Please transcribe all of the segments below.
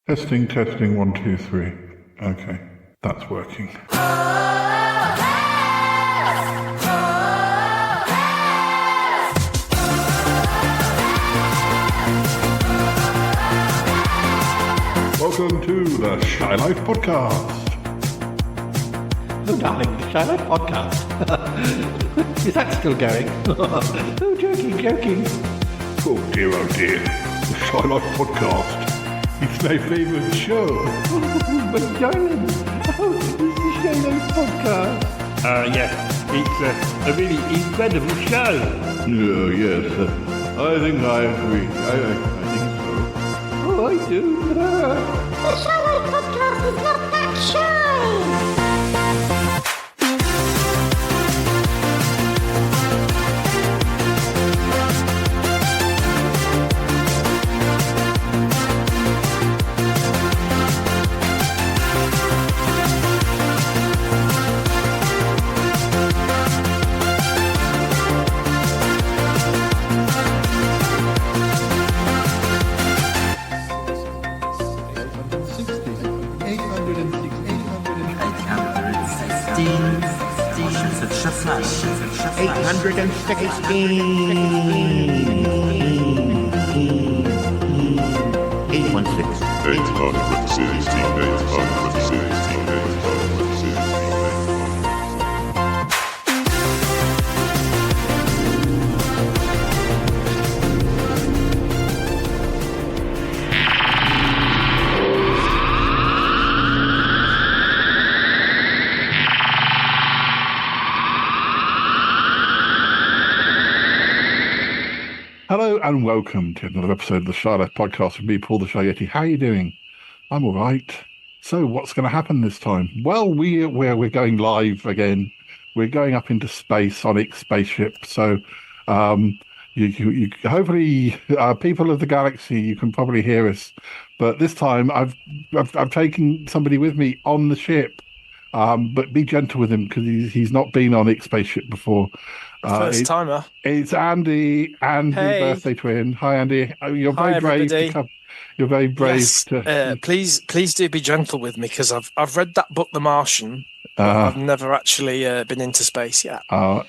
Testing, testing, 1, 2, 3. Okay, that's working. Welcome to the Shy Life Podcast. Oh, darling, the Shy Life Podcast. Is that still going? Oh, joking. Oh dear, the Shy Life Podcast. It's my favourite show. But darling, it's the Shy Life Podcast. Yes, it's a really incredible show. Yes, I think I agree. I think so. Oh, I do. The Shy Life Podcast is not that shy! Hello and welcome to another episode of the Shy Life Podcast with me, Paul the Shy Yeti. How are you doing? I'm all right. So what's going to happen this time? Well, we're going live again. We're going up into space, Sonic spaceship. So you hopefully, people of the galaxy, you can probably hear us. But this time I've taken somebody with me on the ship. But be gentle with him because he's not been on X spaceship before. First timer. It's Andy, Hey. birthday twin. Hi, Andy. You're very Hi, brave everybody. to come. You're very brave Yes. to. Please do be gentle with me because I've read that book, The Martian. But I've never actually been into space yet.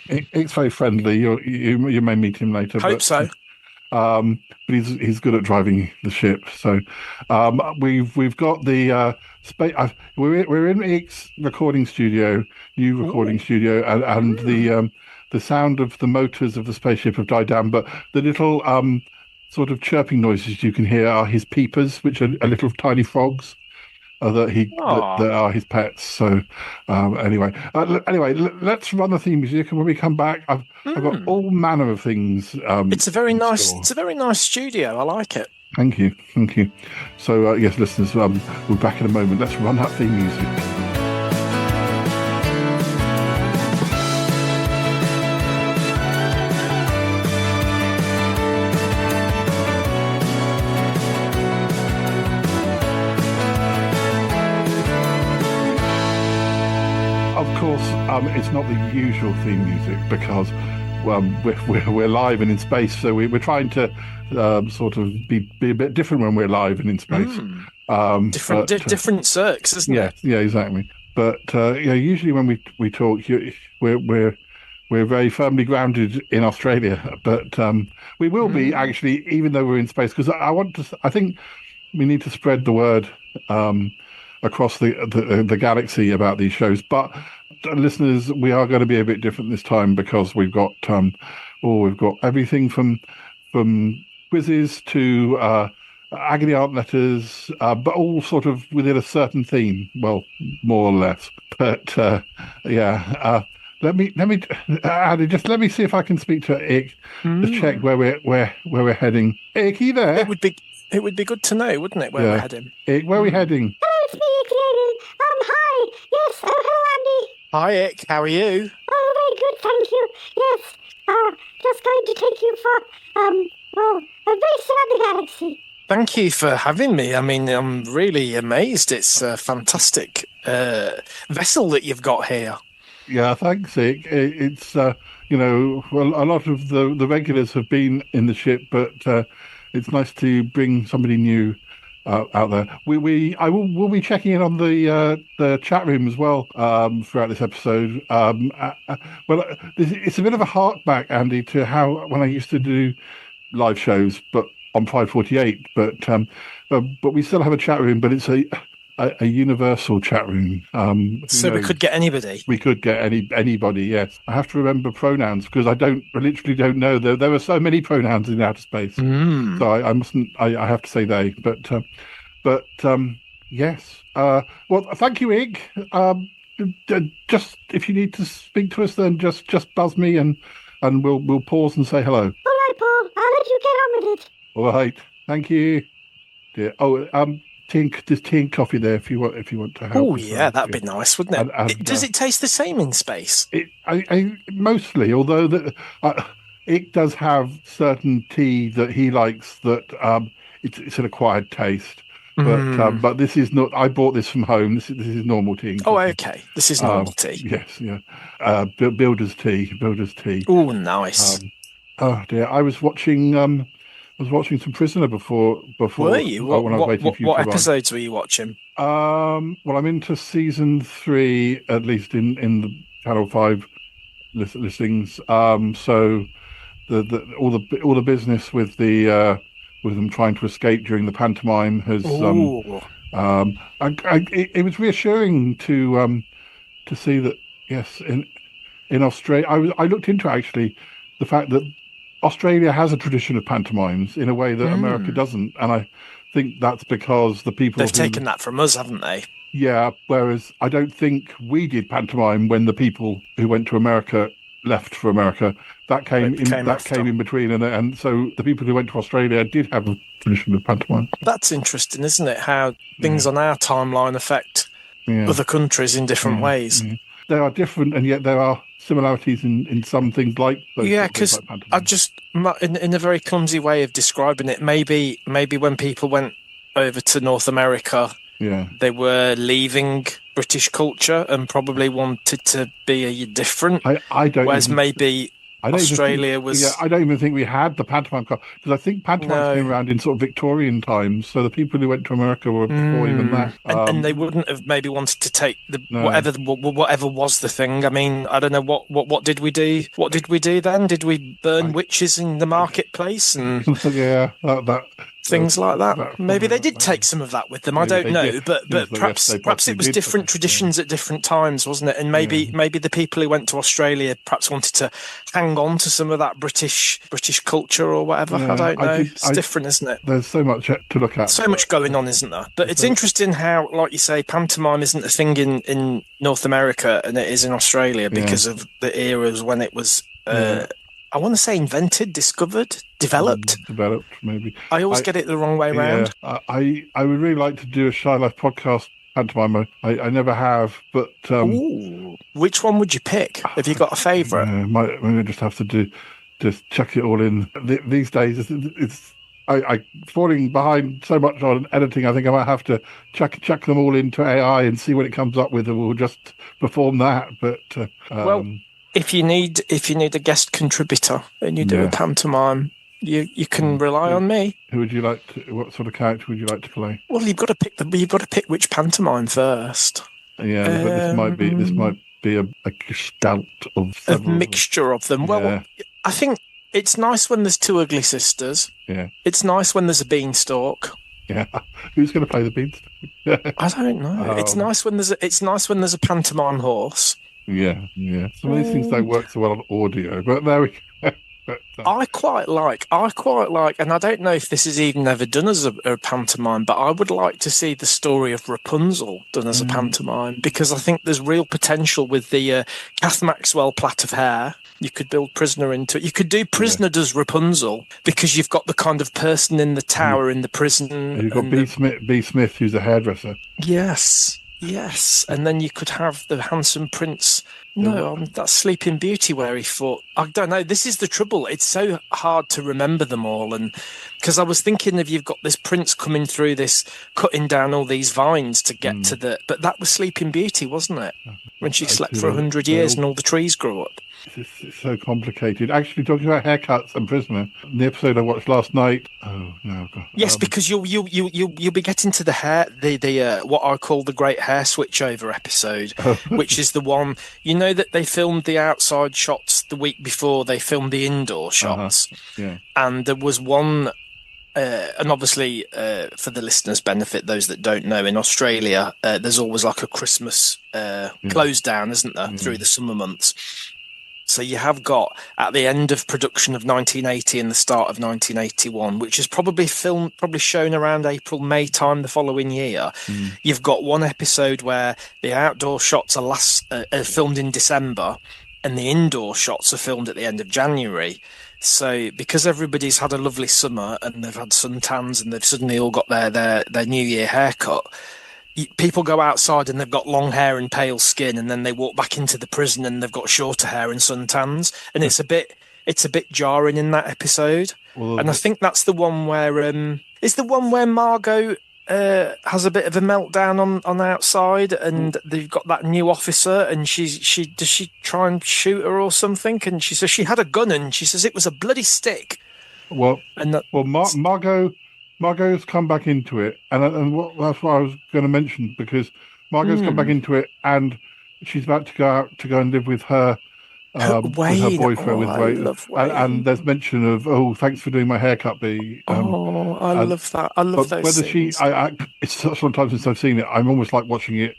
It's very friendly. You may meet him later. Hope so. But he's good at driving the ship. So we've got the space. We're in X recording studio, new recording studio, and the sound of the motors of the spaceship have died down, but the little sort of chirping noises you can hear are his peepers, which are little tiny frogs. That are his pets. So anyway, let's run the theme music, and when we come back, I've got all manner of things. It's a very in nice. store. It's a very nice studio. I like it. Thank you. So yes, listeners, we're back in a moment. Let's run that theme music. Of course, it's not the usual theme music because we're live and in space, so we're trying to sort of be a bit different when we're live and in space. Different circs, isn't it? Yeah, exactly. But usually when we talk, we're very firmly grounded in Australia, but we will be actually, even though we're in space, because I think we need to spread the word across the galaxy about these shows. But listeners, we are going to be a bit different this time because we've got everything from quizzes to agony aunt letters, but all sort of within a certain theme. Well, more or less. But let me Andy, just let me see if I can speak to Ick to check where we're heading. Ick, are you there? It would be good to know, wouldn't it, where we're heading? Ick, where are we heading? Hello, it's me, Icky. Hi. Yes, oh, hello, Andy. Hi, Ick. How are you? Oh, very good, thank you. Yes, just going to take you for, a race around the galaxy. Thank you for having me. I mean, I'm really amazed. It's a fantastic vessel that you've got here. Yeah, thanks, Ick. It's a lot of the regulars have been in the ship, but it's nice to bring somebody new out there. We'll be checking in on the chat room as well throughout this episode. It's a bit of a hark back, Andy, to how when I used to do live shows, but on 548. But we still have a chat room, but it's a universal chat room. So we could get anybody. We could get anybody. Yes, I have to remember pronouns because I literally don't know. There are so many pronouns in outer space, so I mustn't. I have to say they. But yes. Well, thank you, Ig. Just if you need to speak to us, then just buzz me and we'll pause and say hello. All right, Paul. I'll let you get on with it. All right. Thank you. Dear. Oh, there's tea and coffee there if you want to help. Oh yeah, that'd be nice, wouldn't it? Does it taste the same in space? I mostly, although it does have certain tea that he likes that it's an acquired taste. But this is not. I bought this from home. This is normal tea. Oh, okay. This is normal tea. Yes, yeah. Builder's tea. Oh, nice. Oh dear, I was watching some Prisoner before. Were you? When I was waiting for you what to run. episodes were you watching? Well, I'm into season 3, at least in the Channel 5 listings. So all the business with them trying to escape during the pantomime has. It was reassuring to see that yes, in Australia, I looked into actually the fact that Australia has a tradition of pantomimes in a way that America doesn't, and I think that's because the people they've taken that from us, haven't they? Yeah, whereas I don't think we did pantomime when the people who went to America left for America. That came in between, and so the people who went to Australia did have a tradition of pantomime. That's interesting, isn't it? How things on our timeline affect other countries in different ways. Yeah. They are different, and yet there are similarities in some things like those. Yeah, because I just in a very clumsy way of describing it, maybe when people went over to North America, they were leaving British culture and probably wanted to be different. I don't. Whereas maybe Australia was. Yeah, I don't even think we had the pantomime because I think pantomime came around in sort of Victorian times. So the people who went to America were before even that, and they wouldn't have maybe wanted to take whatever was the thing. I mean, I don't know what did we do? What did we do then? Did we burn witches in the marketplace and things like that? Maybe they did take some of that with them. I don't know, but perhaps it was different traditions at different times, wasn't it? And maybe the people who went to Australia perhaps wanted to hang on to some of that British culture or whatever. I don't know. It's different, isn't it? There's so much to look at. So much going on, isn't there? But it's interesting how, like you say, pantomime isn't a thing in North America and it is in Australia because of the eras when it was. I want to say invented, discovered, developed. Developed, maybe. I always get it the wrong way around. I would really like to do a Shy Life podcast pantomime. I never have, but... Which one would you pick? Have you got a favourite? Maybe I just have to just chuck it all in. These days, it's falling behind so much on editing. I think I might have to chuck them all into AI and see what it comes up with, and we'll just perform that. But if you need a guest contributor and you do a pantomime, you can rely on me. Who would you like to? What sort of character would you like to play? Well, you've got to pick which pantomime first. Yeah, but this might be a gestalt of a mixture of them. Well, I think it's nice when there's two ugly sisters. Yeah, it's nice when there's a beanstalk. Yeah, who's going to play the beanstalk? I don't know. It's nice when there's a pantomime horse. Yeah. Some of these things don't work so well on audio, but there we go. I quite like, and I don't know if this is even ever done as a pantomime, but I would like to see the story of Rapunzel done as a pantomime, because I think there's real potential with the Kath Maxwell plait of hair. You could build Prisoner into it. You could do Prisoner does Rapunzel, because you've got the kind of person in the tower in the prison. And you've got B. Smith, who's a hairdresser. Yes, and then you could have the handsome prince. No, that's Sleeping Beauty where he fought. I don't know. This is the trouble. It's so hard to remember them all, and because I was thinking if you've got this prince coming through this, cutting down all these vines to get to but that was Sleeping Beauty, wasn't it? When she slept for 100 years and all the trees grew up. It's so complicated. Actually, talking about haircuts and Prisoner, the episode I watched last night. Oh no! God. Yes, because you'll be getting to the hair, the what I call the Great Hair Switchover episode, which is the one that they filmed the outside shots the week before they filmed the indoor shots. Yeah, and there was one. And obviously, for the listeners' benefit, those that don't know, in Australia, there's always like a Christmas close down, isn't there, through the summer months. So you have got, at the end of production of 1980 and the start of 1981, which is probably shown around April, May time the following year, you've got one episode where the outdoor shots are filmed in December and the indoor shots are filmed at the end of January. So because everybody's had a lovely summer and they've had suntans and they've suddenly all got their New Year haircut, people go outside and they've got long hair and pale skin, and then they walk back into the prison and they've got shorter hair and suntans, and it's a bit jarring in that episode. Well, and I think that's the one where Margot has a bit of a meltdown on outside, and they've got that new officer, and does she try and shoot her or something? And she says she had a gun, and she says it was a bloody stick. Margot's come back into it, and that's what I was going to mention, because Margot's come back into it, and she's about to go and live with her. With her boyfriend, with Wayne. And there's mention of, thanks for doing my haircut, B. I love that. I love those whether scenes. It's such a long time since I've seen it. I'm almost like watching it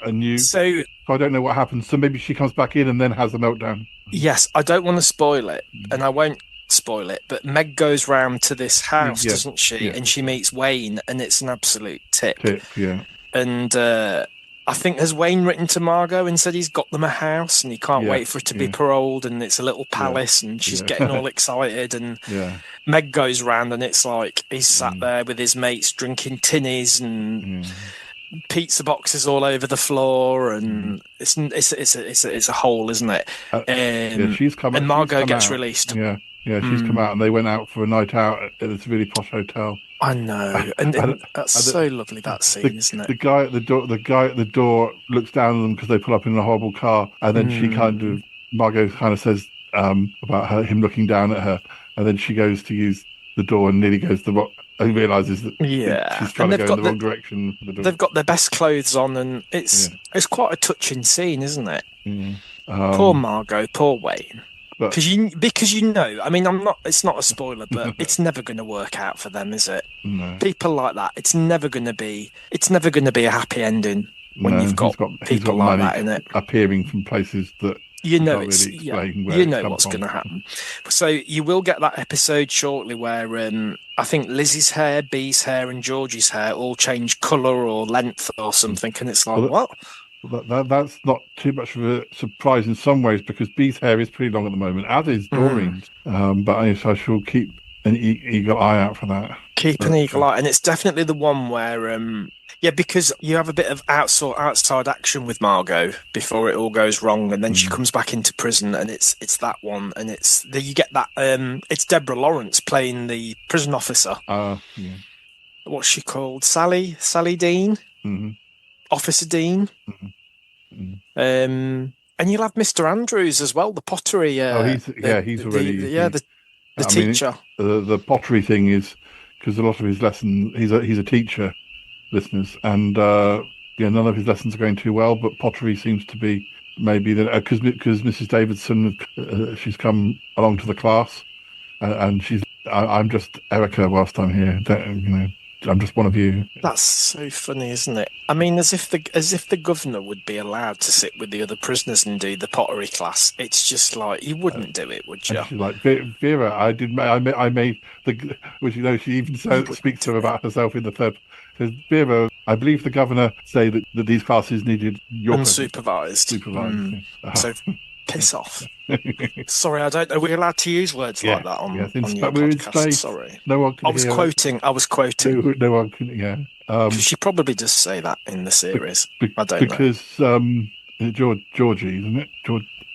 anew. So I don't know what happens. So maybe she comes back in and then has a meltdown. Yes, I don't want to spoil it, and I won't spoil it. But Meg goes round to this house, doesn't she? Yeah. And she meets Wayne, and it's an absolute tip. Yeah. And I think, has Wayne written to Margot and said he's got them a house and he can't wait for it to be paroled, and it's a little palace, and she's getting all excited, and Meg goes round and it's like he's sat there with his mates drinking tinnies and pizza boxes all over the floor, and it's a hole, isn't it? She's come, and Margot gets out. Released. Yeah, she's come out, and they went out for a night out at this really posh hotel. I know, and that's so lovely, that scene, isn't it? The guy at the door looks down at them because they pull up in a horrible car, and then Margot kind of says about him looking down at her, and then she goes to use the door and nearly goes the wrong, and realizes that she's trying to go in the wrong direction. They've got their best clothes on, and it's quite a touching scene, isn't it? Poor Margot, poor Wayne. Because I mean, it's not a spoiler, but it's never going to work out for them, is it? No. People like that, it's never going to be a happy ending when you've got people like that in it, appearing from places that what's going to happen. So you will get that episode shortly where I think Lizzie's hair, Bee's hair, and Georgie's hair all change colour or length or something, and it's like, what? That's not too much of a surprise in some ways, because Bee's hair is pretty long at the moment, as is Doreen's. But I shall keep an eagle eye out for that. Keep an eagle eye, and it's definitely the one where, because you have a bit of outside action with Margot before it all goes wrong, and then she comes back into prison, and it's that one, and you get that. It's Deborah Lawrence playing the prison officer. What's she called? Sally Dean. Mm-hmm. Officer Dean. And you'll have Mr. Andrews as well, the pottery. He's already the teacher. The pottery thing is because a lot of his lessons, he's a teacher, listeners, and none of his lessons are going too well. But pottery seems to be maybe because Mrs. Davidson, she's come along to the class, and I'm just Erica whilst I'm here. I'm just one of you. That's so funny, isn't it? I mean, as if the governor would be allowed to sit with the other prisoners and do the pottery class. It's just like, you wouldn't do it, would you? She's like, Vera, I made the, which she even speaks to her about herself in the third. Says, Vera, I believe the governor say that these classes needed your unsupervised. So piss off. Sorry, I don't know. We're allowed to use words like that on your podcast. Sorry. No one can I was quoting. No one can, she probably does say that in the series. I don't know. Because Georgie, isn't it?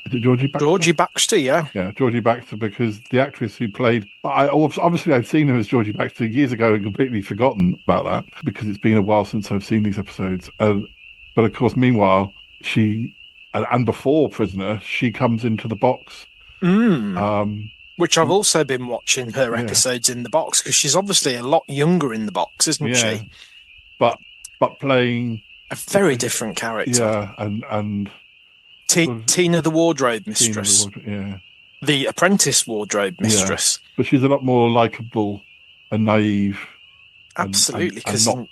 Is it Georgie Baxter? Georgie Baxter, yeah. Yeah, Georgie Baxter, because the actress who played... Obviously, I've seen her as Georgie Baxter years ago and completely forgotten about that, because it's been a while since I've seen these episodes. But, of course, meanwhile, she... and before Prisoner, she comes into the box. Which I've also been watching her episodes in the box, because she's obviously a lot younger in the box, isn't she? But playing a very different character. Yeah, and Tina the Wardrobe Mistress. The Apprentice Wardrobe Mistress. But she's a lot more likable and naive. Absolutely,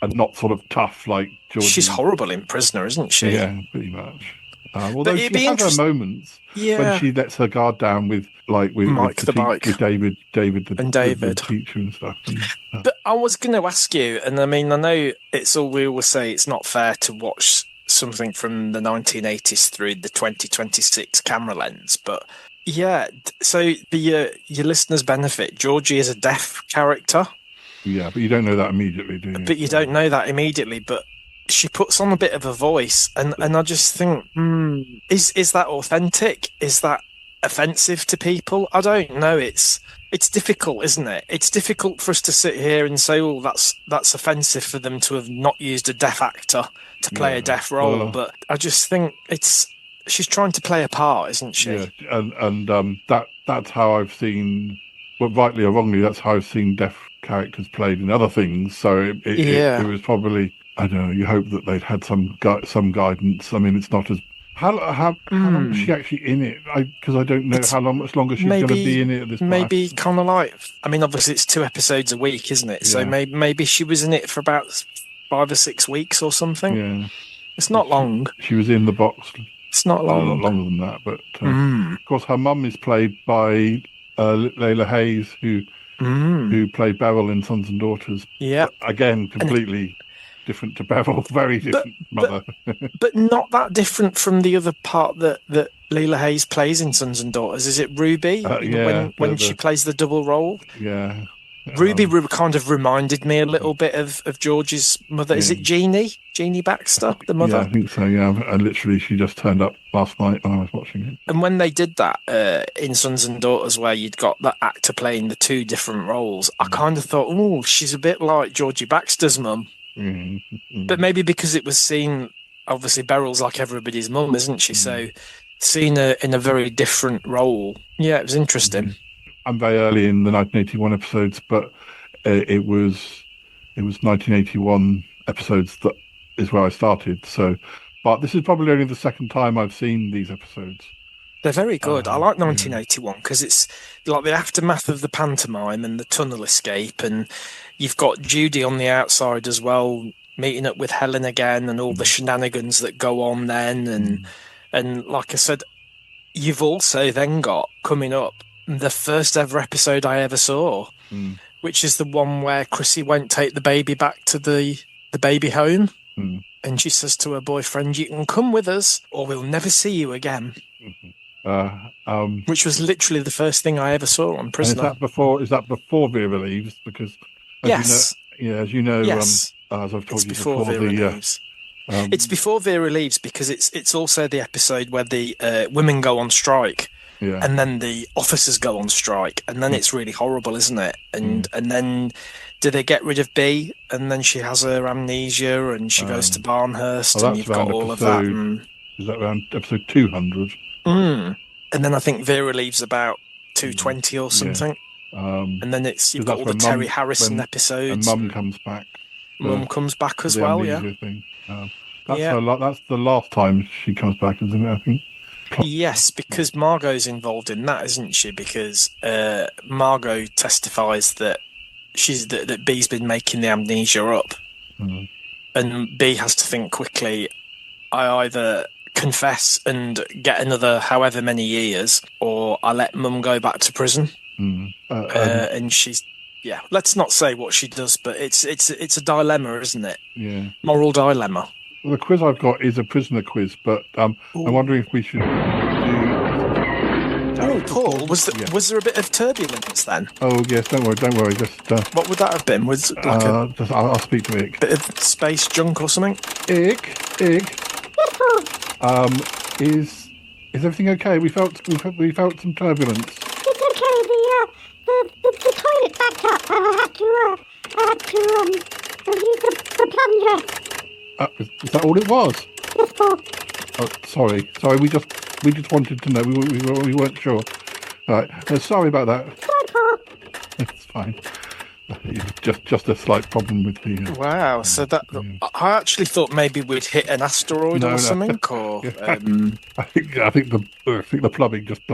and not sort of tough like Georgie. She's horrible in Prisoner, isn't she? Yeah, pretty much. Although she has her moments when she lets her guard down with Mike the Bike, with David the teacher and stuff. But I was going to ask you, and I mean, I know we always say it's not fair to watch something from the 1980s through the 2026 camera lens, but yeah. So your listeners' benefit, Georgie is a deaf character. Yeah, but you don't know that immediately, do you? But you don't know that immediately, but she puts on a bit of a voice, and I just think, is that authentic? Is that offensive to people? I don't know. It's difficult, isn't it? It's difficult for us to sit here and say, "Oh, that's offensive for them to have not used a deaf actor to play a deaf role." But I just think she's trying to play a part, isn't she? Yeah, and that's how I've seen, well, rightly or wrongly, that's how I've seen deaf characters played in other things. So it was probably, I don't know, you hope that they'd had some guidance. I mean, it's not as how long is she actually in it? Because I don't know how much longer she's going to be in it at this point. Maybe kind of like, I mean, obviously it's 2 episodes a week, isn't it? So maybe she was in it for about 5 or 6 weeks or something. Yeah, it's not long. She was in the box. It's not long. A lot longer than that, but of course her mum is played by Layla Hayes, who played Beryl in Sons and Daughters. Yeah, again, completely different to Beryl, very different mother. but not that different from the other part that Layla Hayes plays in Sons and Daughters. Is it Ruby? When she plays the double role? Yeah. Ruby kind of reminded me a little bit of George's mother. Is it Jeannie? Jeannie Baxter, the mother? Yeah, I think so, yeah. And literally, she just turned up last night when I was watching it. And when they did that in Sons and Daughters, where you'd got that actor playing the 2 different roles, I kind of thought, oh, she's a bit like Georgie Baxter's mum. But maybe because it was seen, obviously Beryl's like everybody's mum, isn't she? So seen her in a very different role. Yeah, it was interesting. I'm very early in the 1981 episodes, but it was 1981 episodes that is where I started. So, but this is probably only the second time I've seen these episodes. They're very good. I like 1981 because it's like the aftermath of the pantomime and the tunnel escape, and you've got Judy on the outside as well, meeting up with Helen again, and all the shenanigans that go on then, and like I said, you've also then got coming up the first ever episode I ever saw, which is the one where Chrissy won't take the baby back to the baby home, and she says to her boyfriend, "You can come with us, or we'll never see you again." Which was literally the first thing I ever saw on Prisoner. Is that before Vera leaves? Because as you know, as I've told you before, Vera leaves. It's before Vera leaves because it's also the episode where the women go on strike. Yeah. And then the officers go on strike, and then it's really horrible, isn't it? And then do they get rid of Bea? And then she has her amnesia, and she goes to Barnhurst, and you've got all of that. Is that around episode 200? And then I think Vera leaves about 220 or something. And then you've got all the Terry Harrison episodes. And Mum comes back. Mum comes back as well, yeah. That's the last time she comes back, isn't it, I think? Yes, because Margot's involved in that, isn't she? Because Margot testifies that that Bea's been making the amnesia up, and Bea has to think quickly. I either confess and get another however many years, or I let Mum go back to prison. And she's let's not say what she does, but it's a dilemma, isn't it? Yeah, moral dilemma. Well, the quiz I've got is a prisoner quiz, but I'm wondering if we should do... Oh, Paul, was there a bit of turbulence then? Oh, yes, don't worry. Just what would that have been? Was it like I'll speak to Ick. Bit of space junk or something? Ick. Is everything okay? We felt some turbulence. It's okay. The toilet backed up. I had to use the plunger. Is that all it was? Yes, Paul. Oh, sorry. We just wanted to know. We weren't sure. All right. Sorry about that. It's fine. Just a slight problem with the. Wow. So that I actually thought maybe we'd hit an asteroid or something. Or I think the plumbing just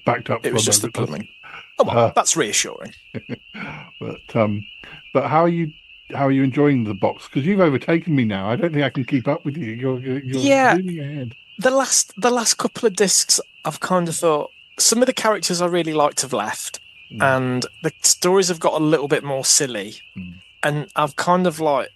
backed up. It was just the plumbing. Oh well, that's reassuring. But how are you enjoying the box? Because you've overtaken me now. I don't think I can keep up with you. You're moving ahead. The last couple of discs, I've kind of thought some of the characters I really liked have left, and the stories have got a little bit more silly, and I've kind of like.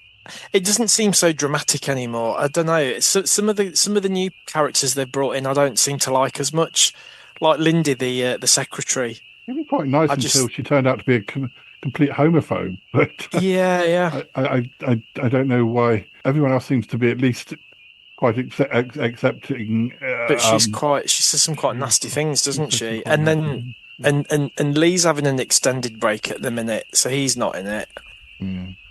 It doesn't seem so dramatic anymore. I don't know. Some of the new characters they've brought in, I don't seem to like as much. Like Lindy, the secretary. It was quite nice until she turned out to be a complete homophobe. But yeah. I don't know why. Everyone else seems to be at least quite accepting. But she says some quite nasty things, doesn't she? And then and Lee's having an extended break at the minute, so he's not in it.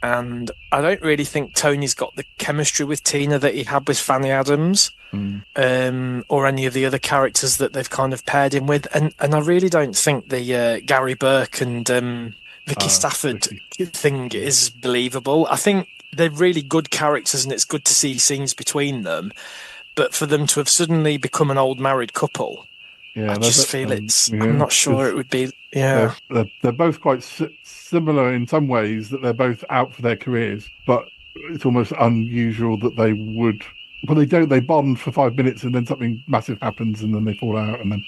And I don't really think Tony's got the chemistry with Tina that he had with Fanny Adams, or any of the other characters that they've kind of paired him with. And I really don't think the Gary Burke and Vicky Stafford thing is believable. I think they're really good characters, and it's good to see scenes between them. But for them to have suddenly become an old married couple, I just feel I'm not sure it would be. Yeah, they're both quite similar in some ways, that they're both out for their careers, but it's almost unusual that they would. Well, they don't. They bond for 5 minutes, and then something massive happens, and then they fall out, and then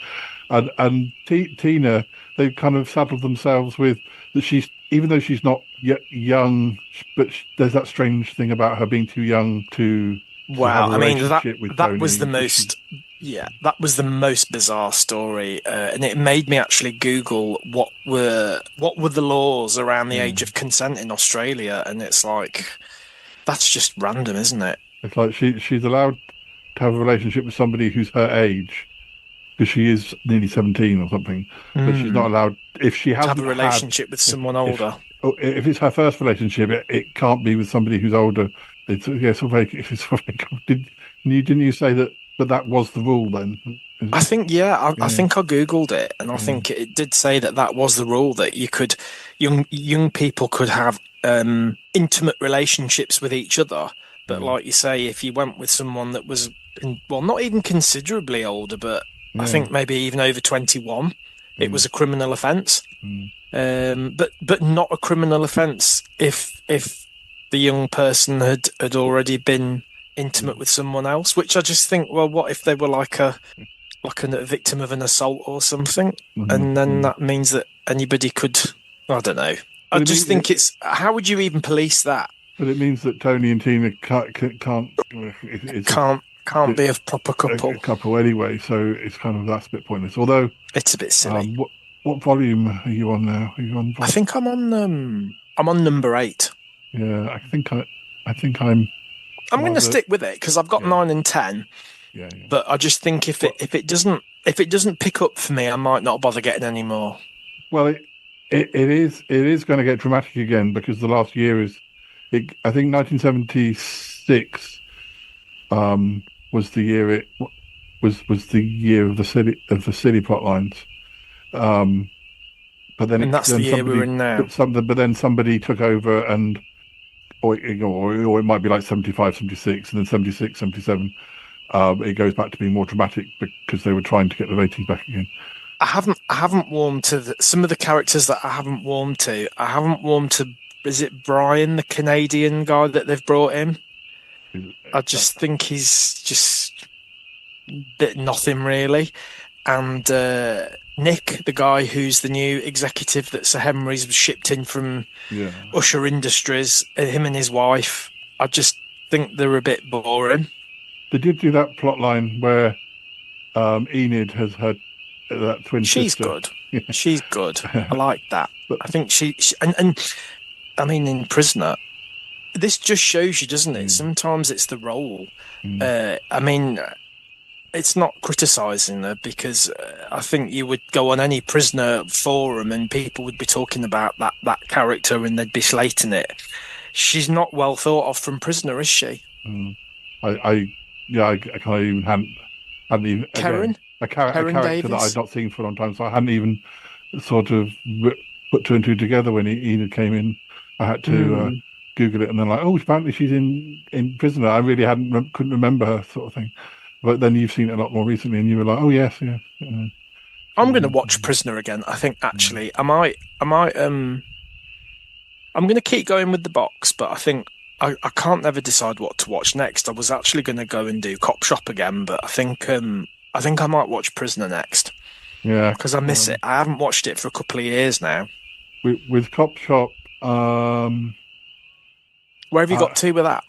Tina, they've kind of saddled themselves with that she's, even though she's not yet young, but there's that strange thing about her being too young to. Wow, I mean that was the most. Yeah, that was the most bizarre story, and it made me actually Google what were the laws around the age of consent in Australia, and it's like that's just random, isn't it? It's like she's allowed to have a relationship with somebody who's her age because she is nearly 17 or something, but she's not allowed if she has to have a relationship with someone older. If it's her first relationship, it can't be with somebody who's older. Didn't you say that? But that was the rule then. I think, I think I Googled it, and I think it did say that was the rule, that you could, young people could have intimate relationships with each other. But like you say, if you went with someone that was, not even considerably older, but I think maybe even over 21, it was a criminal offence. But not a criminal offence if the young person had already been intimate with someone else, which I just think, well, what if they were like a victim of an assault or something, and then that means that anybody could, I don't know. I just think it's, how would you even police that? But it means that Tony and Tina can't be a proper couple. A couple anyway, so it's kind of, that's a bit pointless. Although it's a bit silly. What volume are you on now? Are you on? I think I'm on number 8. Yeah, I think I'm. I'm going to stick with it because I've got 9 and 10. Yeah. But I just think if it doesn't pick up for me, I might not bother getting any more. Well, it is going to get dramatic again because the last year is. I think 1976 was the year it was the year of the city plot lines. But then that's the year we're in now. But then somebody took over and. Or it might be like 75, 76, and then 76, 77. It goes back to being more dramatic because they were trying to get the ratings back again. I haven't warmed to some of the characters that I haven't warmed to. I haven't warmed to. Is it Brian, the Canadian guy that they've brought in? I just think he's just a bit nothing really, and Nick, the guy who's the new executive that Sir Henry's shipped in from Usher Industries, him and his wife, I just think they're a bit boring. They did do that plot line where Enid has had that twin sister. Good. She's good. I like that. But I think she and I mean, in Prisoner, this just shows you, doesn't it? Sometimes it's the role. I mean, it's not criticising her because I think you would go on any Prisoner forum and people would be talking about that character and they'd be slating it. She's not well thought of from Prisoner, is she? I I kind of even hadn't even Karen? again, a character Davis? that I'd not seen for a long time, so I hadn't even sort of put two and two together when Enid came in. I had to Google it, and then apparently she's in prison. I really couldn't remember her, sort of thing. But then you've seen it a lot more recently, and you were like, oh yes, yeah. I'm going to watch Prisoner again. I think actually, I'm going to keep going with the box, but I think I can't never decide what to watch next. I was actually going to go and do Cop Shop again, but I think I might watch Prisoner next. Yeah, because I miss it. I haven't watched it for a couple of years now. With Cop Shop, where have you got to with that?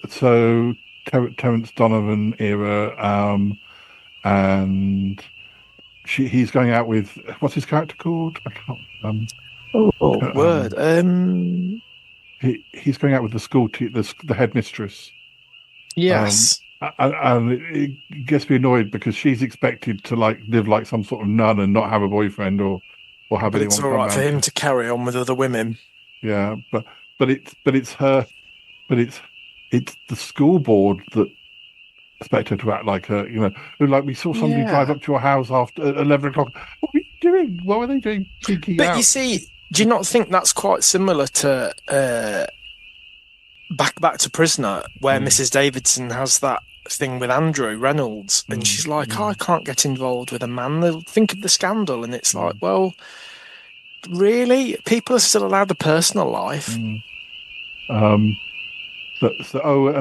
So Terence Donovan era, and he's going out with, what's his character called? I can't. Word. He's going out with the school the headmistress. Yes. And it gets me annoyed because she's expected to live like some sort of nun and not have a boyfriend or have but anyone. It's all right for him to carry on with other women. Yeah, but it's her, but it's the school board that expect her to act like her. Like we saw somebody drive up to your house after 11 o'clock. What were you doing? What were they doing? But you see, do you not think that's quite similar to Back to Prisoner, where Mrs. Davidson has that thing with Andrew Reynolds, and she's like, I can't get involved with a man. They'll think of the scandal, and it's like, well, really? People are still allowed a personal life. And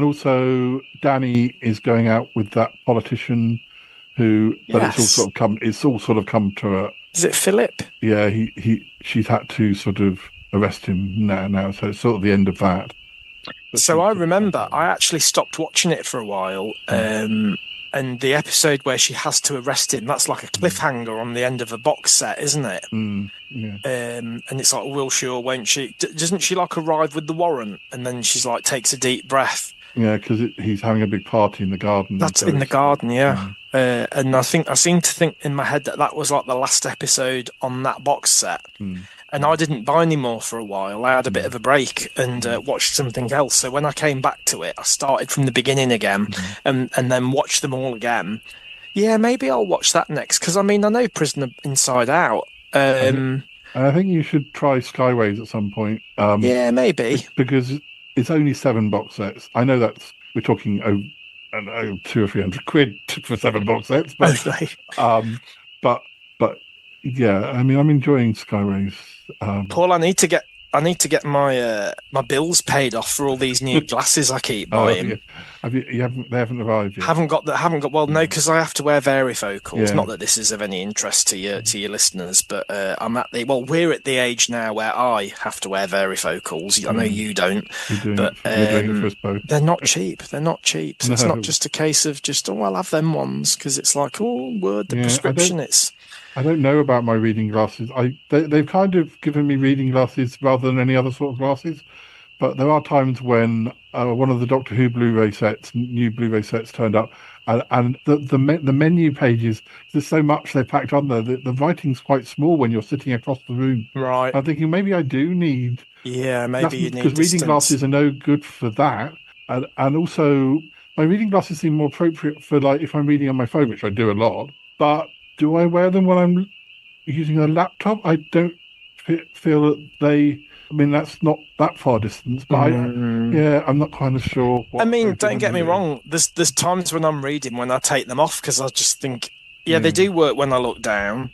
also Danny is going out with that politician who, but it's all sort of come to a. Is it Philip? Yeah, she's had to sort of arrest him now, so it's sort of the end of that. So I remember I actually stopped watching it for a while, and the episode where she has to arrest him, that's like a cliffhanger on the end of a box set, isn't it? Yeah. And it's like, will she or won't she? Doesn't she arrive with the warrant, and then she's like takes a deep breath? Yeah, because he's having a big party in the garden. That's in the garden, yeah. And I seem to think in my head that was like the last episode on that box set. And I didn't buy any more for a while. I had a bit of a break and watched something else. So when I came back to it, I started from the beginning again and then watched them all again. Yeah, maybe I'll watch that next because I know Prisoner Inside Out. I think you should try Skyways at some point. Yeah, maybe because it's only 7 box sets. I know we're talking £200 or £300 for 7 box sets, but but yeah, I'm enjoying Skyways. Paul, I need to get my my bills paid off for all these new glasses I keep buying. They haven't arrived yet. Haven't got. Well, no, because I have to wear varifocals. Yeah. Not that this is of any interest to your listeners, but we're at the age now where I have to wear varifocals. I know you don't, but they're not cheap. They're not cheap. So it's not just a case of I'll have them ones because it's like, the prescription. I don't know about my reading glasses. They've kind of given me reading glasses rather than any other sort of glasses. But there are times when one of the Doctor Who new Blu-ray sets turned up, and the menu pages, there's so much they packed on there. The writing's quite small when you're sitting across the room. Right. I'm thinking maybe I do need. Yeah, maybe you need because reading glasses are no good for that, and also my reading glasses seem more appropriate for if I'm reading on my phone, which I do a lot, but. Do I wear them when I'm using a laptop? I don't feel that they. That's not that far distance, but I'm not kind of sure. Don't get me wrong. There's times when I'm reading when I take them off because I just think, they do work when I look down,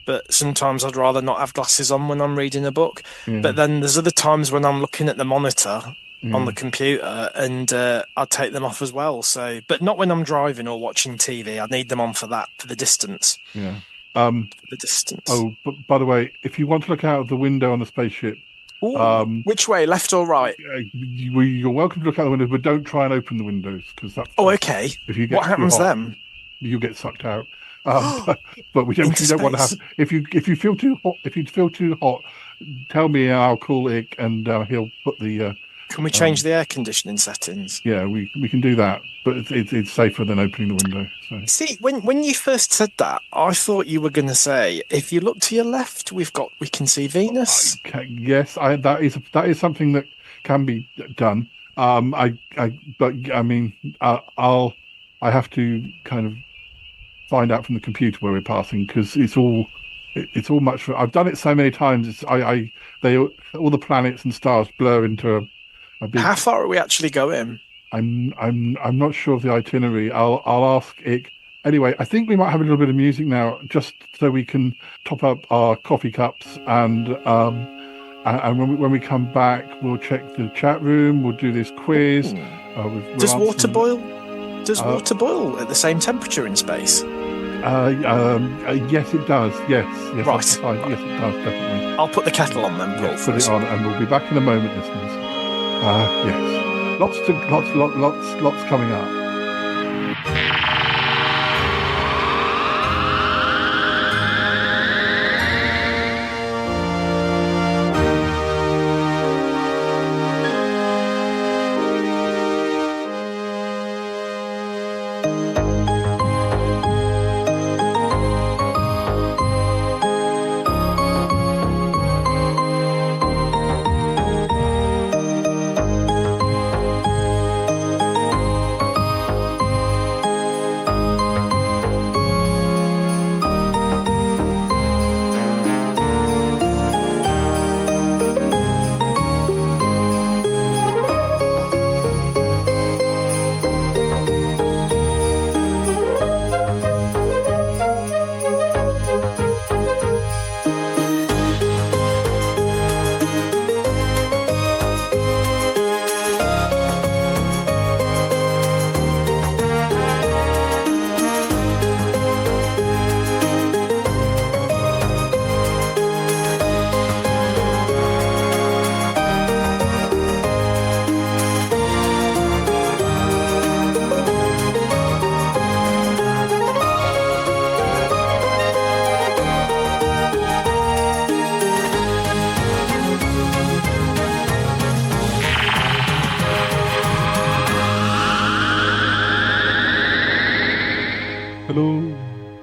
but sometimes I'd rather not have glasses on when I'm reading a book. Yeah. But then there's other times when I'm looking at the monitor on the computer and I'll take them off as well. So, but not when I'm driving or watching TV. I need them on for the distance. Yeah. The distance. Oh, but by the way, if you want to look out of the window on the spaceship, which way, left or right? You're welcome to look out the window, but don't try and open the windows because that's. Oh, okay. If you get what happens then? You get sucked out. But we don't want to have. If you feel too hot, tell me and I'll call Ick and he'll put the. Can we change the air conditioning settings? Yeah, we can do that, but it's safer than opening the window. So. See, when you first said that, I thought you were going to say, if you look to your left, we can see Venus. Yes, that is something that can be done. But I mean, I have to kind of find out from the computer where we're passing because it's all much. I've done it so many times. All the planets and stars blur into a big. How far are we actually going? I'm not sure of the itinerary. I'll ask Ick. Anyway, I think we might have a little bit of music now, just so we can top up our coffee cups, and when we come back, we'll check the chat room. We'll do this quiz. Does water boil? Does water boil at the same temperature in space? Yes, it does. Yes. Right. Yes, it does, definitely. I'll put the kettle on then, Paul. Yeah, put it on, and we'll be back in a moment, listeners. Yes. Lots coming up.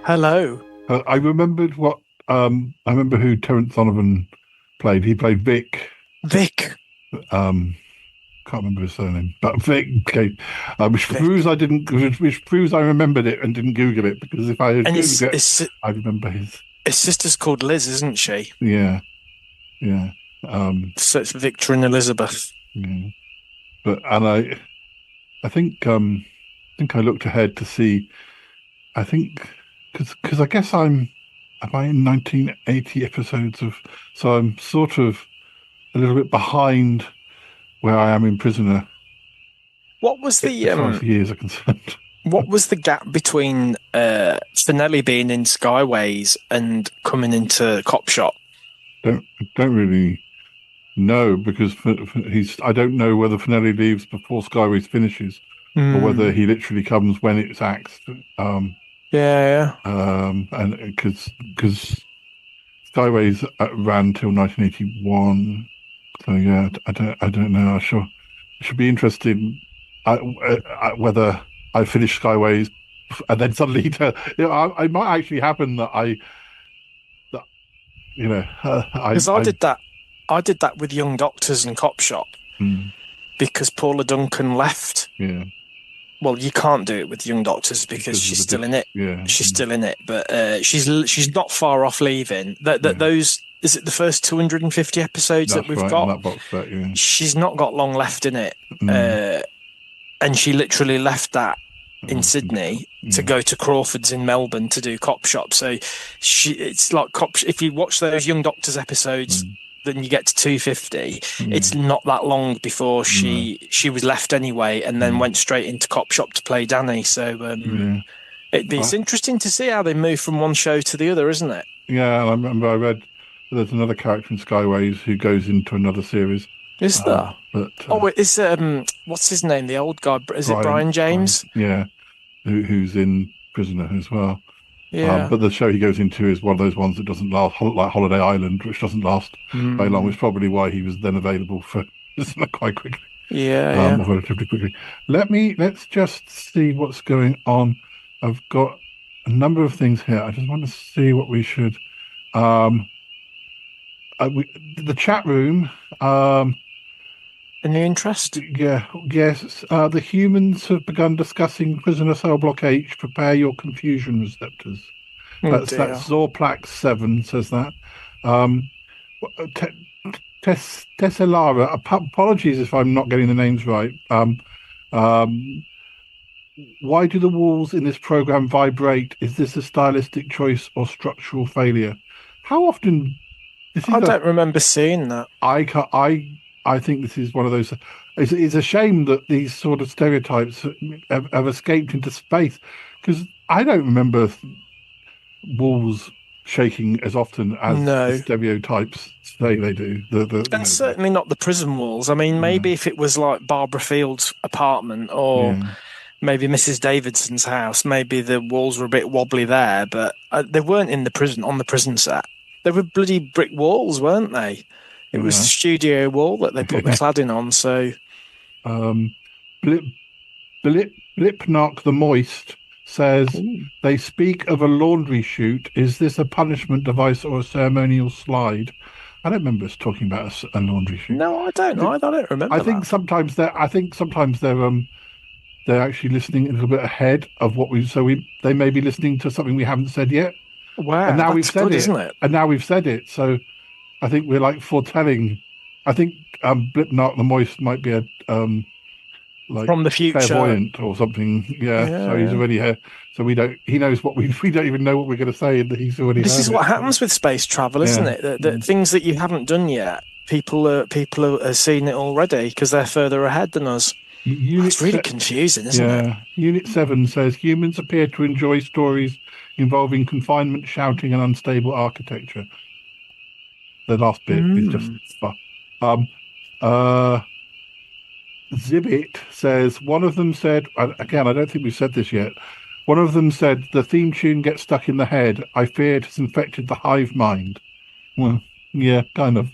Hello. I remembered I remember who Terence Donovan played. He played Vic. Vic. Can't remember his surname, but Vic. Okay. Which proves I remembered it and didn't Google it, because if I had Googled it, I remember his. His sister's called Liz, isn't she? Yeah. So it's Victor and Elizabeth. Yeah. I think I looked ahead to see. I think because I guess am I in 1980 episodes of, so I'm sort of a little bit behind where I am in Prisoner. What was the as far as the years are concerned? What was the gap between Finelli being in Skyways and coming into Cop Shop? Don't really know, because I don't know whether Finelli leaves before Skyways finishes or whether he literally comes when it's axed. And because Skyways ran till 1981, so yeah, I don't know. I should be interested whether I finish Skyways and then suddenly it might actually happen that because I did that with Young Doctors and Cop Shop because Paula Duncan left. Yeah. Well, you can't do it with Young Doctors because she's still in it. Yeah, she's still in it, but she's not far off leaving. Those, is it the first 250 episodes that we've got? That box set, yeah. She's not got long left in it, and she literally left that in Sydney to go to Crawford's in Melbourne to do Cop Shop. So it's like if you watch those Young Doctors episodes. Then you get to 250. It's not that long before she was left anyway, and then went straight into Cop Shop to play Danny. So it's interesting to see how they move from one show to the other, isn't it? Yeah, I remember I read there's another character in Skyways who goes into another series. Is there? It's what's his name? The old guy. Is it Brian James? Yeah, who's in Prisoner as well. Yeah, but the show he goes into is one of those ones that doesn't last, like Holiday Island, which doesn't last very long, which is probably why he was then available for quite quickly. Relatively quickly. Let's just see what's going on. I've got a number of things here. I just want to see what we should. The chat room. Any interest? Yes. The humans have begun discussing prisoner cell block H. Prepare your confusion receptors. That's Zorplax 7 says that. Tesselara. Apologies if I'm not getting the names right. Why do the walls in this program vibrate? Is this a stylistic choice or structural failure? How often? I don't remember seeing that. I think this is one of those. It's a shame that these sort of stereotypes have escaped into space, because I don't remember walls shaking as often as the stereotypes say they do. And certainly not the prison walls. I mean, maybe if it was like Barbara Field's apartment or maybe Mrs. Davidson's house, maybe the walls were a bit wobbly there, but they weren't on the prison set. They were bloody brick walls, weren't they? It was the studio wall that they put the cladding on. So, Blipnock the Moist says they speak of a laundry chute. Is this a punishment device or a ceremonial slide? I don't remember us talking about a laundry chute. No, I don't. I don't remember. I think sometimes they're actually listening a little bit ahead of what they may be listening to something we haven't said yet. Wow, and now we've said isn't it? And now we've said it. So I think we're like foretelling. I think Blipnock the Moist might be a from the future, clairvoyant or something. Yeah. So he's already here. So he knows what we don't even know what we're going to say, and he's already. This is what happens with space travel, isn't it? That things that you haven't done yet, people are seeing it already because they're further ahead than us. It's really confusing, isn't it? Unit 7 says humans appear to enjoy stories involving confinement, shouting, and unstable architecture. The last bit is just stuff. Zibit says, one of them said, again, I don't think we've said this yet. One of them said, the theme tune gets stuck in the head. I fear it has infected the hive mind. Well, yeah, kind of.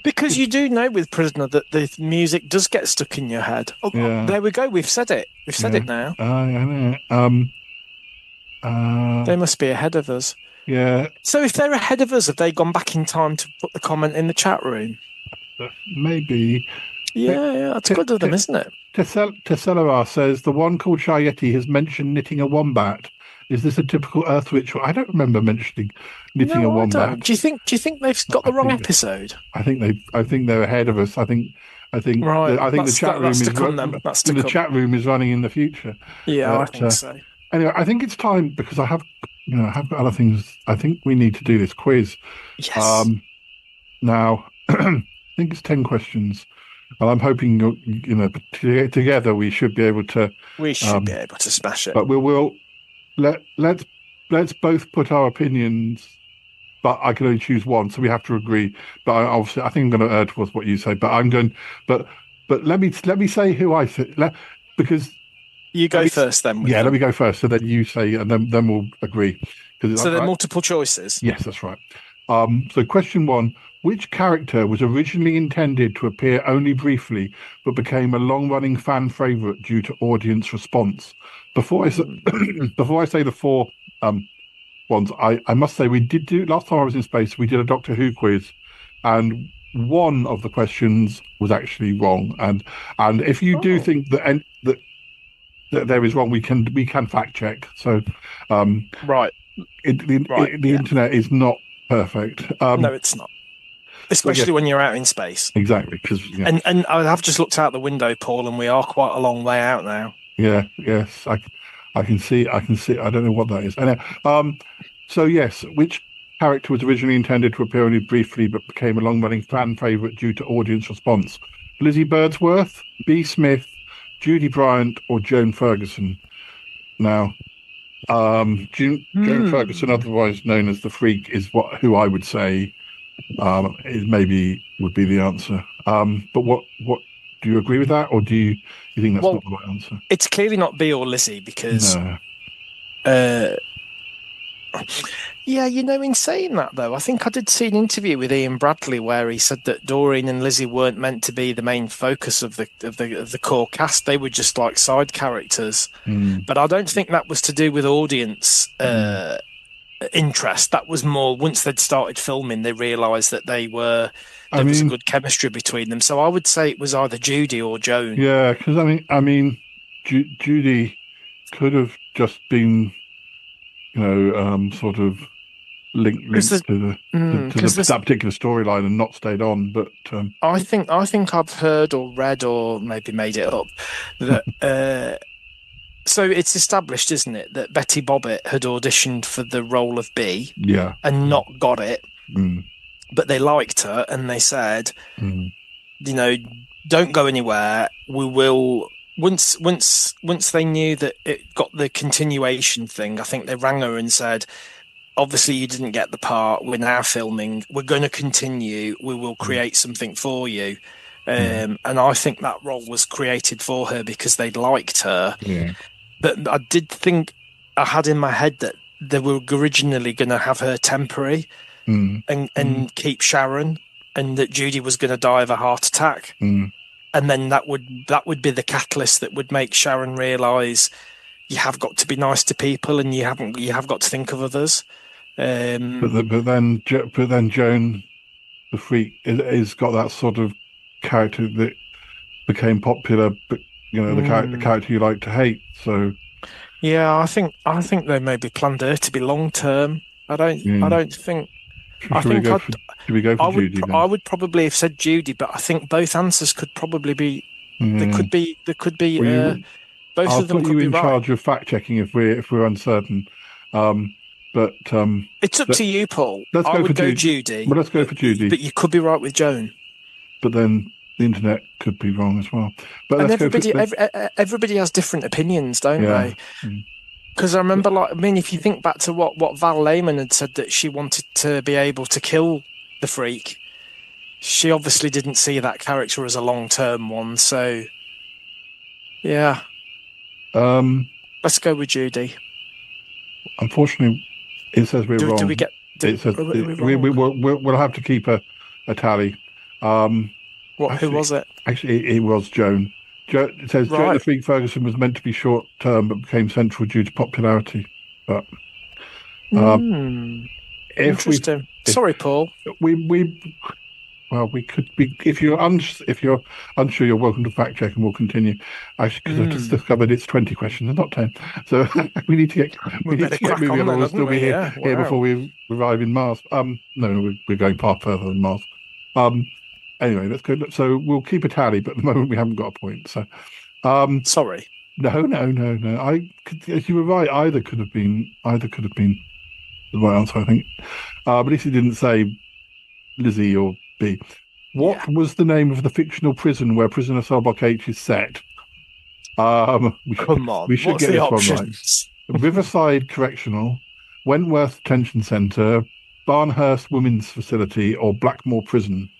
Because you do know with Prisoner that the music does get stuck in your head. Oh, there we go. We've said it. We've said it now. I know. They must be ahead of us. Yeah. So if they're ahead of us, have they gone back in time to put the comment in the chat room? Maybe. Yeah, that's good of them, isn't it? Tesselara says, the one called Shayeti has mentioned knitting a wombat. Is this a typical Earth ritual? I don't remember mentioning knitting a wombat. Do you think they've got the wrong episode? I think they're ahead of us. I think right. I think the chat room is running in the future. Yeah, I think so. Anyway, I think it's time, because I have got other things. I think we need to do this quiz. Yes. Now, I think it's 10 questions, and I'm hoping together we should be able to. We should be able to smash it. But let's both put our opinions. But I can only choose one, so we have to agree. But I think I'm going to err towards what you say. But I'm going. But let me say who I say, because. You go first, then. Let me go first, so then you say, and then we'll agree. So they're multiple choices. Yes, that's right. So question 1: which character was originally intended to appear only briefly, but became a long-running fan favorite due to audience response? Before I say the 4 ones, I must say we did do last time I was in space. We did a Doctor Who quiz, and one of the questions was actually wrong. And if you do think that there is wrong, we can fact check. So, right. The internet is not perfect. No, it's not. Especially when you're out in space. Exactly. And I have just looked out the window, Paul, and we are quite a long way out now. Yeah. Yes. I can see. I don't know what that is. Anyway, so yes, which character was originally intended to appear only briefly, but became a long-running fan favorite due to audience response? Lizzie Birdsworth, B. Smith, Judy Bryant, or Joan Ferguson? Now, Joan Ferguson, otherwise known as the Freak, is who I would say would be the answer. But what do you agree with that, or do you think that's not the right answer? It's clearly not B or Lizzie, because yeah, in saying that though, I think I did see an interview with Ian Bradley where he said that Doreen and Lizzie weren't meant to be the main focus of the core cast. They were just like side characters. But I don't think that was to do with audience interest. That was more once they'd started filming, they realised that there was a good chemistry between them. So I would say it was either Judy or Joan. Yeah, because Judy could have just been, sort of linked to that particular storyline and not stayed on. But I think I've heard or read or maybe made it up that. So it's established, isn't it, that Betty Bobbitt had auditioned for the role of Bee, and not got it, but they liked her and they said, don't go anywhere. We will. Once they knew that it got the continuation thing, I think they rang her and said, obviously you didn't get the part. We're now filming. We're going to continue. We will create something for you. And I think that role was created for her because they liked her. Yeah. But I did think I had in my head that they were originally going to have her temporary and keep Sharon, and that Judy was going to die of a heart attack. And then that would be the catalyst that would make Sharon realise you have got to be nice to people and you have got to think of others. But then Joan, the freak, is got that sort of character that became popular, but the character you like to hate. So yeah, I think they maybe planned her to be long term. I don't think. Should we go for Judy? I would probably have said Judy, but I think both answers could probably be. There could be. Both I'll of them put could you be in right. charge of fact checking if we're uncertain. But it's up to you, Paul. I would go Judy. Well, let's go for Judy. But you could be right with Joan. But then the internet could be wrong as well. But and everybody has different opinions, don't they? Because I remember, if you think back to what Val Lehman had said, that she wanted to be able to kill the freak, she obviously didn't see that character as a long-term one. So, yeah. Let's go with Judy. Unfortunately, it says we're wrong. Do we get? We'll have to keep a tally. Who was it? Actually, it was Joan. It says Joan the Freak Ferguson was meant to be short term, but became central due to popularity. But interesting. Sorry, Paul. We could be. If you're unsure, you're welcome to fact check, and we'll continue. Actually, because I just discovered it's 20 questions and not 10, so we need to get moving. We'll still be here before we arrive in Mars. No, we're going far further than Mars. Anyway, let's go. So we'll keep a tally, but at the moment we haven't got a point. So, sorry. No. You were right. Either could have been the right answer, I think. But at least he didn't say Lizzie or B. What was the name of the fictional prison where Prisoner Cell Block H is set? Come on. We should What's get the this options? one right. Riverside Correctional, Wentworth Detention Centre, Barnhurst Women's Facility, or Blackmore Prison.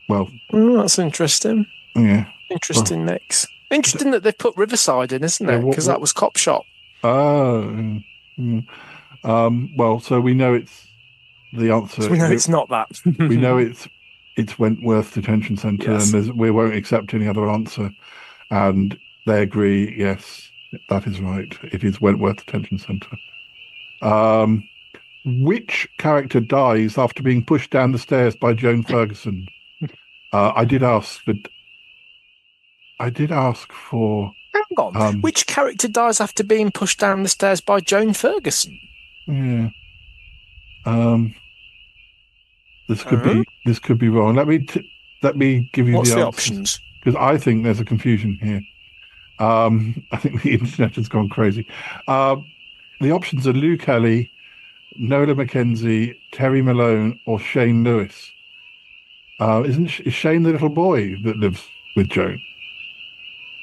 Well, that's interesting. Yeah. Interesting mix. Interesting that they put Riverside in, isn't it? Because that was Cop Shop. Oh. Well, so we know it's the answer. So we know it's not that. We know it's Wentworth Detention Centre, yes. And we won't accept any other answer. And they agree, yes, that is right. It is Wentworth Detention Centre. Which character dies after being pushed down the stairs by Joan Ferguson? I did ask for. Hang on. Which character dies after being pushed down the stairs by Joan Ferguson? Yeah. This could be wrong. Let me give you What's the options? Because I think there's a confusion here. I think the internet has gone crazy. The options are Lou Kelly, Nola Mackenzie, Terry Malone, or Shane Lewis. Is Shane the little boy that lives with Joan?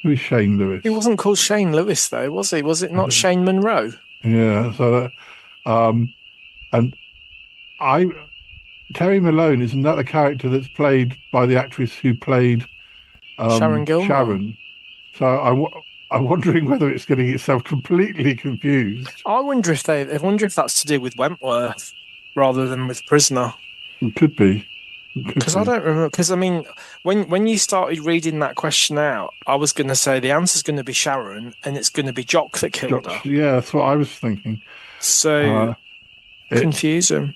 Who is Shane Lewis? He wasn't called Shane Lewis, though, was he? Was it not Shane Monroe? Yeah. So Terry Malone, isn't that the character that's played by the actress who played Sharon Gilmore? Sharon. So I'm wondering whether it's getting itself completely confused. I wonder if that's to do with Wentworth rather than with Prisoner. It could be. Because I don't remember. Because when you started reading that question out, I was going to say the answer's going to be Sharon, and it's going to be Jock that killed her. Yeah, that's what I was thinking. So confuse him.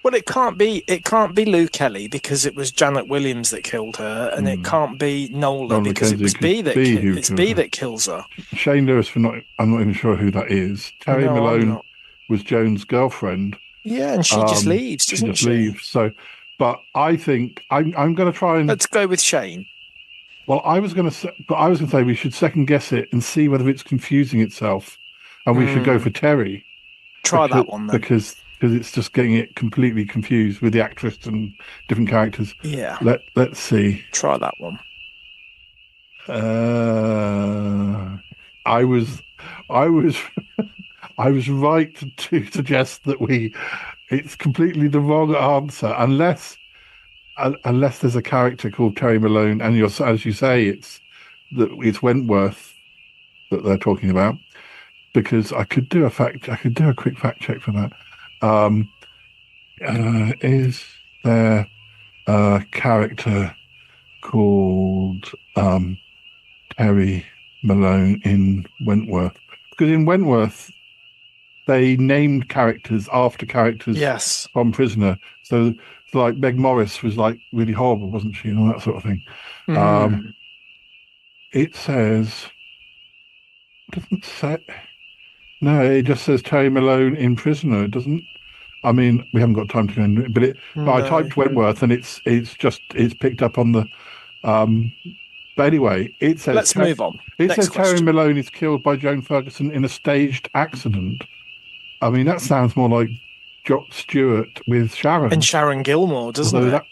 Well, it can't be Lou Kelly because it was Janet Williams that killed her, and it can't be Nola because it was B that kills her. Shane Lewis, I'm not even sure who that is. Terry Malone was Joan's girlfriend. Yeah, and she just leaves, doesn't she? She just leaves. So, but I think I'm going to try and let's go with Shane. Well, I was going to say we should second guess it and see whether it's confusing itself, and we should go for Terry. Try that one then, because it's just getting it completely confused with the actress and different characters. Yeah. Let's see. Try that one. I was I was right to suggest that it's completely the wrong answer unless there's a character called Terry Malone, and as you say, it's Wentworth that they're talking about. Because I could do a quick fact check for that. Is there a character called Terry Malone in Wentworth? Because in Wentworth, they named characters after characters from Prisoner. So like Meg Morris was like really horrible, wasn't she? And all that sort of thing. It doesn't say. No, it just says Terry Malone in Prisoner. It doesn't. I mean, we haven't got time to go into it, but I typed Wentworth and it's picked up on the. But anyway, it says. Let's move on. It says Terry Malone is killed by Joan Ferguson in a staged accident. I mean, that sounds more like Jock Stewart with Sharon and Sharon Gilmore, doesn't it?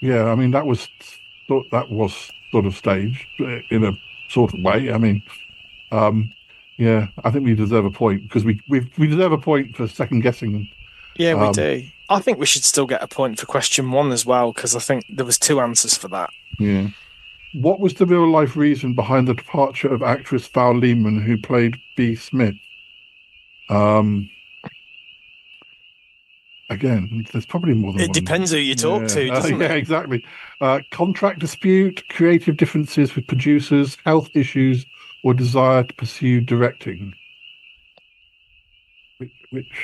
Yeah, I mean that was sort of staged in a sort of way. I mean. Yeah, I think we deserve a point because we deserve a point for second guessing them. Yeah, we do. I think we should still get a point for question one as well because I think there was two answers for that. Yeah. What was the real life reason behind the departure of actress Val Lehman, who played B. Smith? Again, there's probably more than one. It depends who you talk to, doesn't it? Yeah, exactly. Contract dispute, creative differences with producers, health issues, or desire to pursue directing?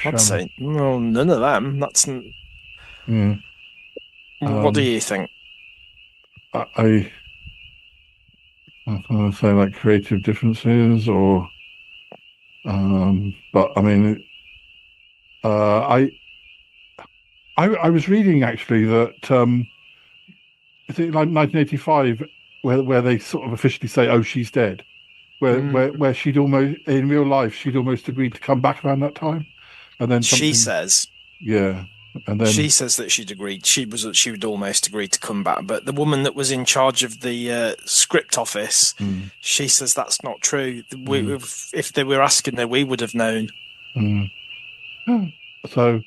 I'd say, well, none of them. That's. Yeah. What do you think? I want to say like creative differences, or. But I mean, I was reading actually that I think like 1985, where they sort of officially say, "Oh, she's dead." Where she'd almost in real life she'd almost agreed to come back around that time, and then she says, yeah, and then she says that she'd agreed. She would almost agreed to come back, but the woman that was in charge of the script office, she says that's not true. If they were asking her, we would have known. So,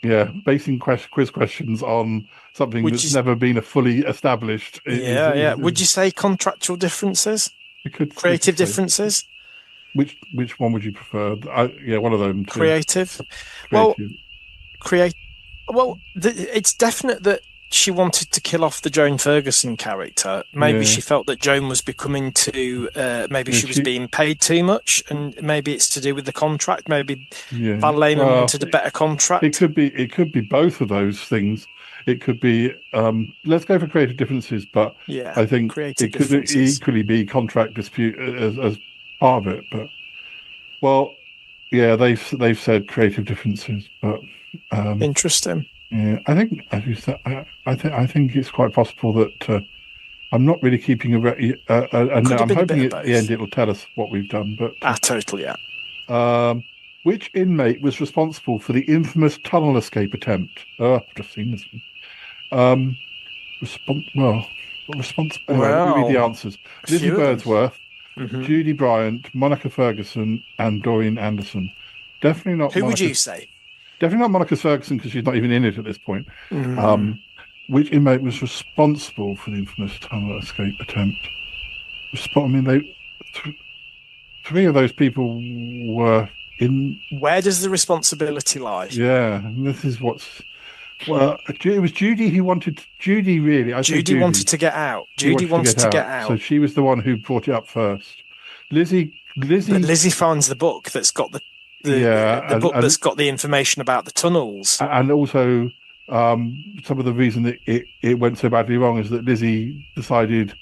yeah, basing quiz questions on something that's never been fully established. Would you say contractual differences? Creative differences. Which one would you prefer? One of them. Creative. Well, it's definite that she wanted to kill off the Joan Ferguson character. Maybe she felt that Joan was becoming too. Maybe she was being paid too much, and maybe it's to do with the contract. Maybe Val Lehman wanted a better contract. It could be both of those things. It could be. Let's go for creative differences, but I think it could equally be contract dispute as part of it. But they've said creative differences, but interesting. Yeah, I think, as you said, I think it's quite possible that I'm not really keeping I'm hoping at the end it'll tell us what we've done. But totally, yeah. Which inmate was responsible for the infamous tunnel escape attempt? Oh, I've just seen this one. Responsible. Give me the answers. Lizzie Birdsworth, Judy Bryant, Monica Ferguson, and Doreen Anderson. Definitely not. Who would you say? Definitely not Monica Ferguson because she's not even in it at this point. Which inmate was responsible for the infamous tunnel escape attempt? Three of those people were in. Where does the responsibility lie? Yeah, and this is what's. Well, it was Judy who wanted. Judy wanted to get out. Judy wanted to get out. So she was the one who brought it up first. Lizzie Lizzie. But Lizzie finds the book that's got the book that's got the information about the tunnels, and also some of the reason that it went so badly wrong is that Lizzie decided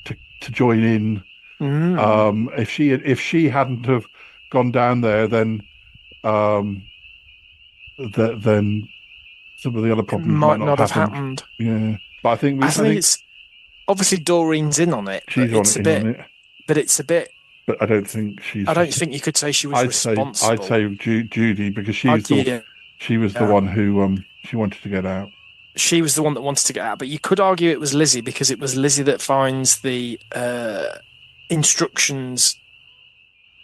to join in. If she hadn't have gone down there, then then some of the other problems might not have happened. Yeah, but I think it's obviously Doreen's in on it. She's on it, but it's a bit. But I don't think she's. I don't think you could say she was responsible. I'd say Judy, because she was the one who she wanted to get out. She was the one that wanted to get out, but you could argue it was Lizzie, because it was Lizzie that finds the instructions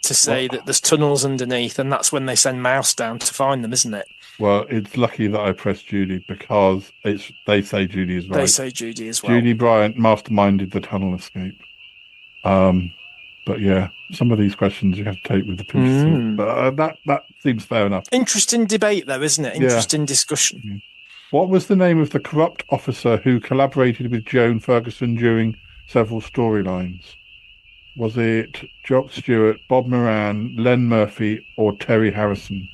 to say that there's tunnels underneath, and that's when they send Mouse down to find them, isn't it? Well, it's lucky that I pressed Judy, because they say Judy is right. They say Judy as well. Judy Bryant masterminded the tunnel escape. But yeah, some of these questions you have to take with the pinch of salt. But that seems fair enough. Interesting debate, though, isn't it? Interesting discussion. Yeah. What was the name of the corrupt officer who collaborated with Joan Ferguson during several storylines? Was it Jock Stewart, Bob Moran, Len Murphy, or Terry Harrison?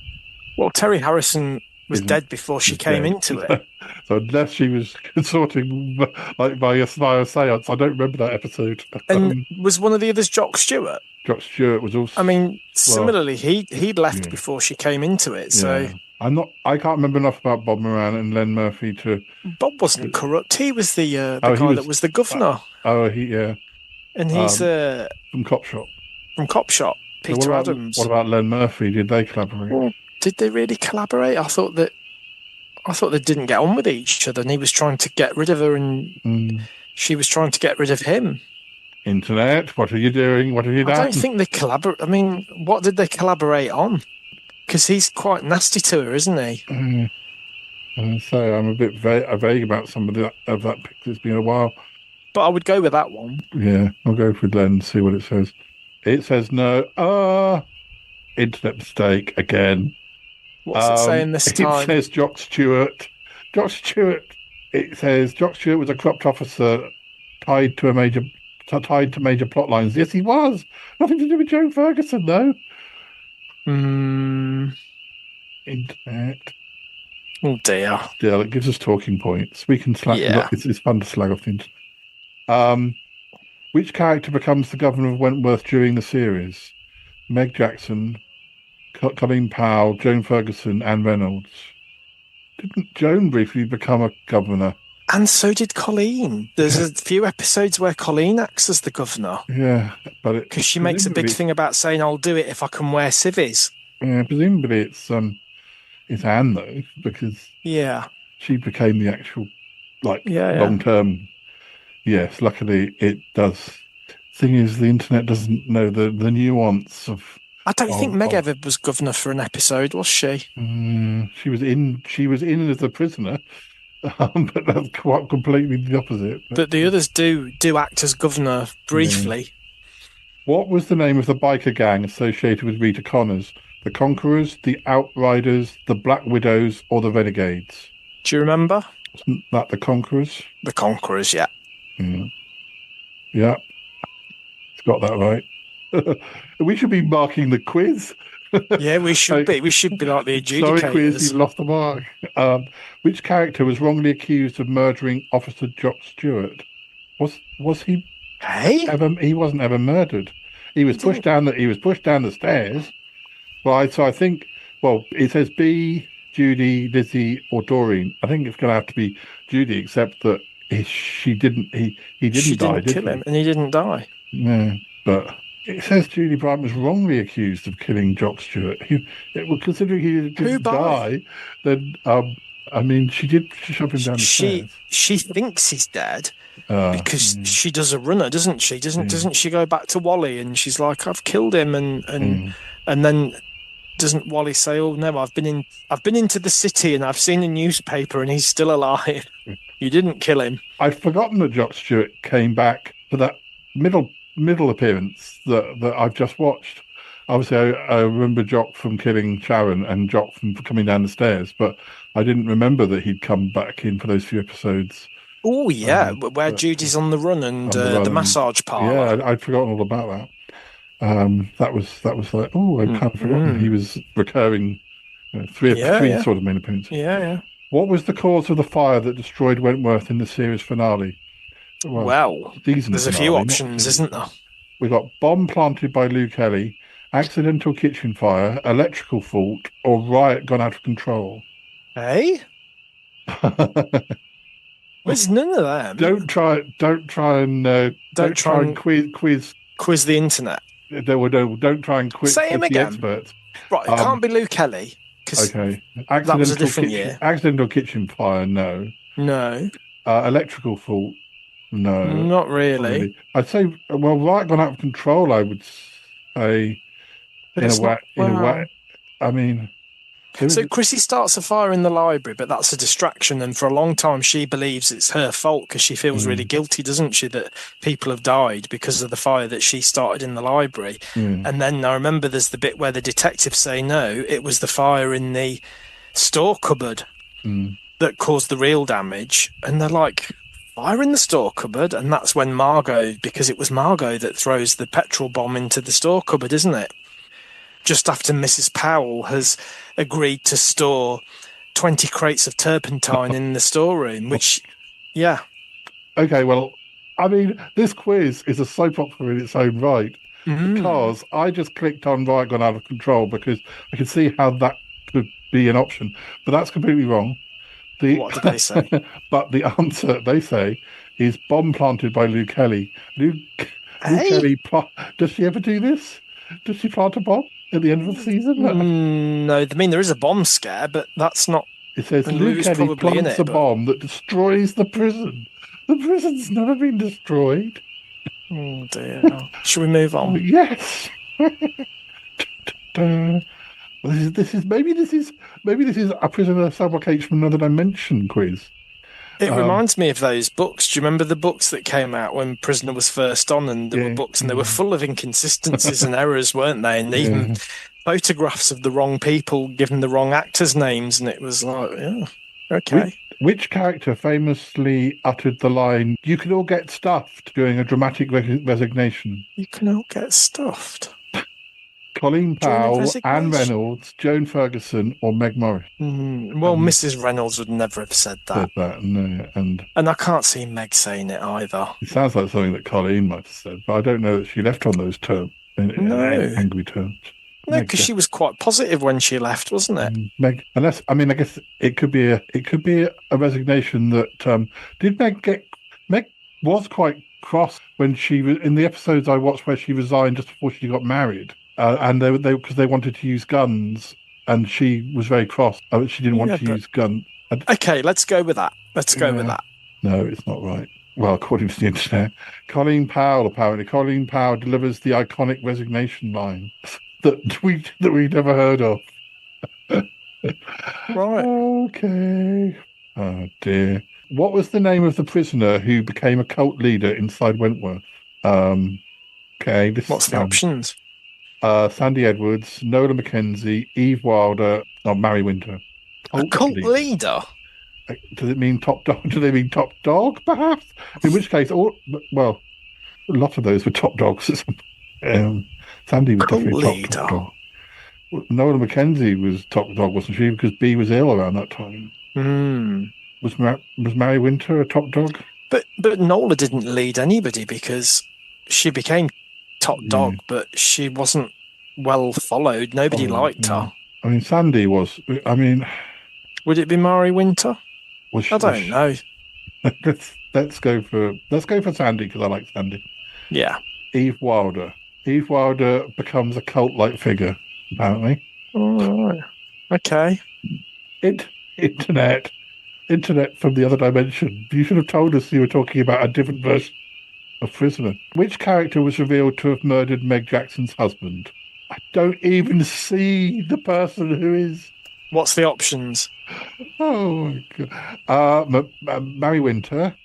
Well, Terry Harrison was dead before she came into it. So unless she was consorting like by a seance, I don't remember that episode. And was one of the others Jock Stewart? Jock Stewart was also. I mean, similarly, he'd left before she came into it. So I can't remember enough about Bob Moran and Len Murphy to. Bob wasn't corrupt. He was the guy that was the governor. And he's from Cop Shop. From Cop Shop, Peter Adams. What about Len Murphy? Did they collaborate? Well, did they really collaborate? I thought they didn't get on with each other, and he was trying to get rid of her, and she was trying to get rid of him. Internet, what are you doing? What have you done? I don't think they collaborate. I mean, what did they collaborate on? Because he's quite nasty to her, isn't he? So I'm a bit vague about some of that picture. It's been a while. But I would go with that one. Yeah, I'll go for Len and see what it says. It says no. Internet mistake again. What's it saying this time? It says Jock Stewart. Jock Stewart. It says Jock Stewart was a corrupt officer tied to major plot lines. Yes, he was. Nothing to do with Joan Ferguson, though. Internet. Oh dear. Still, it gives us talking points. We can slag. Yeah. It's fun to slag off the internet. Which character becomes the governor of Wentworth during the series? Meg Jackson, Colleen Powell, Joan Ferguson, Anne Reynolds. Didn't Joan briefly become a governor? And so did Colleen. There's a few episodes where Colleen acts as the governor. Yeah, but because she makes a big thing about saying, "I'll do it if I can wear civvies." Yeah, presumably it's Anne though, because she became the actual long term. Yes, luckily it does. Thing is, the internet doesn't know the nuance of. I don't think Meg ever was governor for an episode, was she? She was in as a prisoner, but that's quite completely the opposite. But the others do act as governor briefly. Yeah. What was the name of the biker gang associated with Rita Connors? The Conquerors, the Outriders, the Black Widows, or the Renegades? Do you remember? Wasn't that the Conquerors? The Conquerors, yeah. Yeah. Got that right. We should be marking the quiz. Yeah, we should be. We should be like the adjudicators. Sorry, quiz, you lost the mark. Which character was wrongly accused of murdering Officer Jock Stewart? Was he? Hey, he wasn't ever murdered. He was pushed down the stairs. Well, so I think. Well, it says B, Judy, Lizzie, or Doreen. I think it's going to have to be Judy, except that she didn't. He didn't she die. Didn't kill him, and he didn't die. No, but it says Judy Bryant was wrongly accused of killing Jock Stewart. Considering he didn't die, then I mean, she shove him down the stairs. She thinks he's dead because she does a runner, doesn't she? Doesn't she go back to Wally and she's like, "I've killed him," and then doesn't Wally say, "Oh no, I've been into the city and I've seen a newspaper and he's still alive. You didn't kill him." I'd forgotten that Jock Stewart came back for that middle appearance that I've just watched. Obviously, I remember Jock from killing Sharon and Jock from coming down the stairs, but I didn't remember that he'd come back in for those few episodes. Oh yeah, where Judy's on the run and the massage parlour. Yeah, I'd forgotten all about That was like, oh, I'd kind of forgotten he was recurring three sort of main appearances. Yeah. What was the cause of the fire that destroyed Wentworth in the series finale? Well, there's a few options, isn't there? We got bomb planted by Lou Kelly, accidental kitchen fire, electrical fault, or riot gone out of control. Hey? There's none of them. Don't try and quiz the internet. Don't try and quiz the experts. Right, it can't be Lou Kelly. Okay. That was a different year. Accidental kitchen fire, no. No. Electrical fault, no. Not really. I'd say, riot gone out of control, I would say, in a way. I mean... So Chrissy starts a fire in the library, but that's a distraction. And for a long time, she believes it's her fault because she feels really guilty, doesn't she, that people have died because of the fire that she started in the library. And then I remember there's the bit where the detectives say, no, it was the fire in the store cupboard that caused the real damage. And they're like, fire in the store cupboard? And that's when because it was Margot that throws the petrol bomb into the store cupboard, isn't it? Just after Mrs. Powell has agreed to store 20 crates of turpentine in the storeroom, which, yeah. Okay, well, I mean, this quiz is a soap opera in its own right, because I just clicked on riot gone out of control because I could see how that could be an option, but that's completely wrong. What did they say? But the answer, they say, is bomb planted by Lou Kelly. Lou Kelly, does she ever do this? Does she plant a bomb at the end of the season? No, I mean, there is a bomb scare, but that's not... It says Lou Kelly plants a bomb that destroys the prison. The prison's never been destroyed. Oh, dear. Should we move on? Yes. This is maybe this is a prisoner sublocation from another dimension quiz. It reminds me of those books. Do you remember the books that came out when Prisoner was first on, and there were books, and they were full of inconsistencies and errors, weren't they? And even photographs of the wrong people given the wrong actors' names, and it was like, yeah, okay. Which character famously uttered the line, "You can all get stuffed," during a dramatic resignation? You can all get stuffed. Colleen Powell, Anne Reynolds, Joan Ferguson, or Meg Morris? Well, Mrs. Reynolds would never have said that. No, and I can't see Meg saying it either. It sounds like something that Colleen might have said, but I don't know that she left on those terms, in angry terms. No, because she was quite positive when she left, wasn't it? Meg, I guess it could be a resignation that did Meg was quite cross when she was in the episodes I watched where she resigned just before she got married. And they because they wanted to use guns, and she was very cross. She didn't want to use guns. Okay, let's go with that. Let's go with that. No, it's not right. Well, according to the internet, Colleen Powell delivers the iconic resignation line that we never heard of. Right. Okay. Oh dear. What was the name of the prisoner who became a cult leader inside Wentworth? Okay. What's the options? Sandy Edwards, Nola Mackenzie, Eve Wilder, or Mary Winter. A cult leader? Does it mean top dog? Do they mean top dog, perhaps? In which case, a lot of those were top dogs. Sandy was definitely top dog. Nola Mackenzie was top dog, wasn't she? Because B was ill around that time. Was Mary Winter a top dog? But Nola didn't lead anybody because she became top dog, but she wasn't well followed. Nobody liked her. I mean, Sandy was. I mean, would it be Mary Winter? I don't know. Let's go for Sandy because I like Sandy. Yeah. Eve Wilder. Eve Wilder becomes a cult-like figure, apparently. All right. Okay. Internet from the other dimension. You should have told us you were talking about a different version of Prisoner. Which character was revealed to have murdered Meg Jackson's husband? I don't even see the person who is. What's the options? Oh my god! Mary Winter,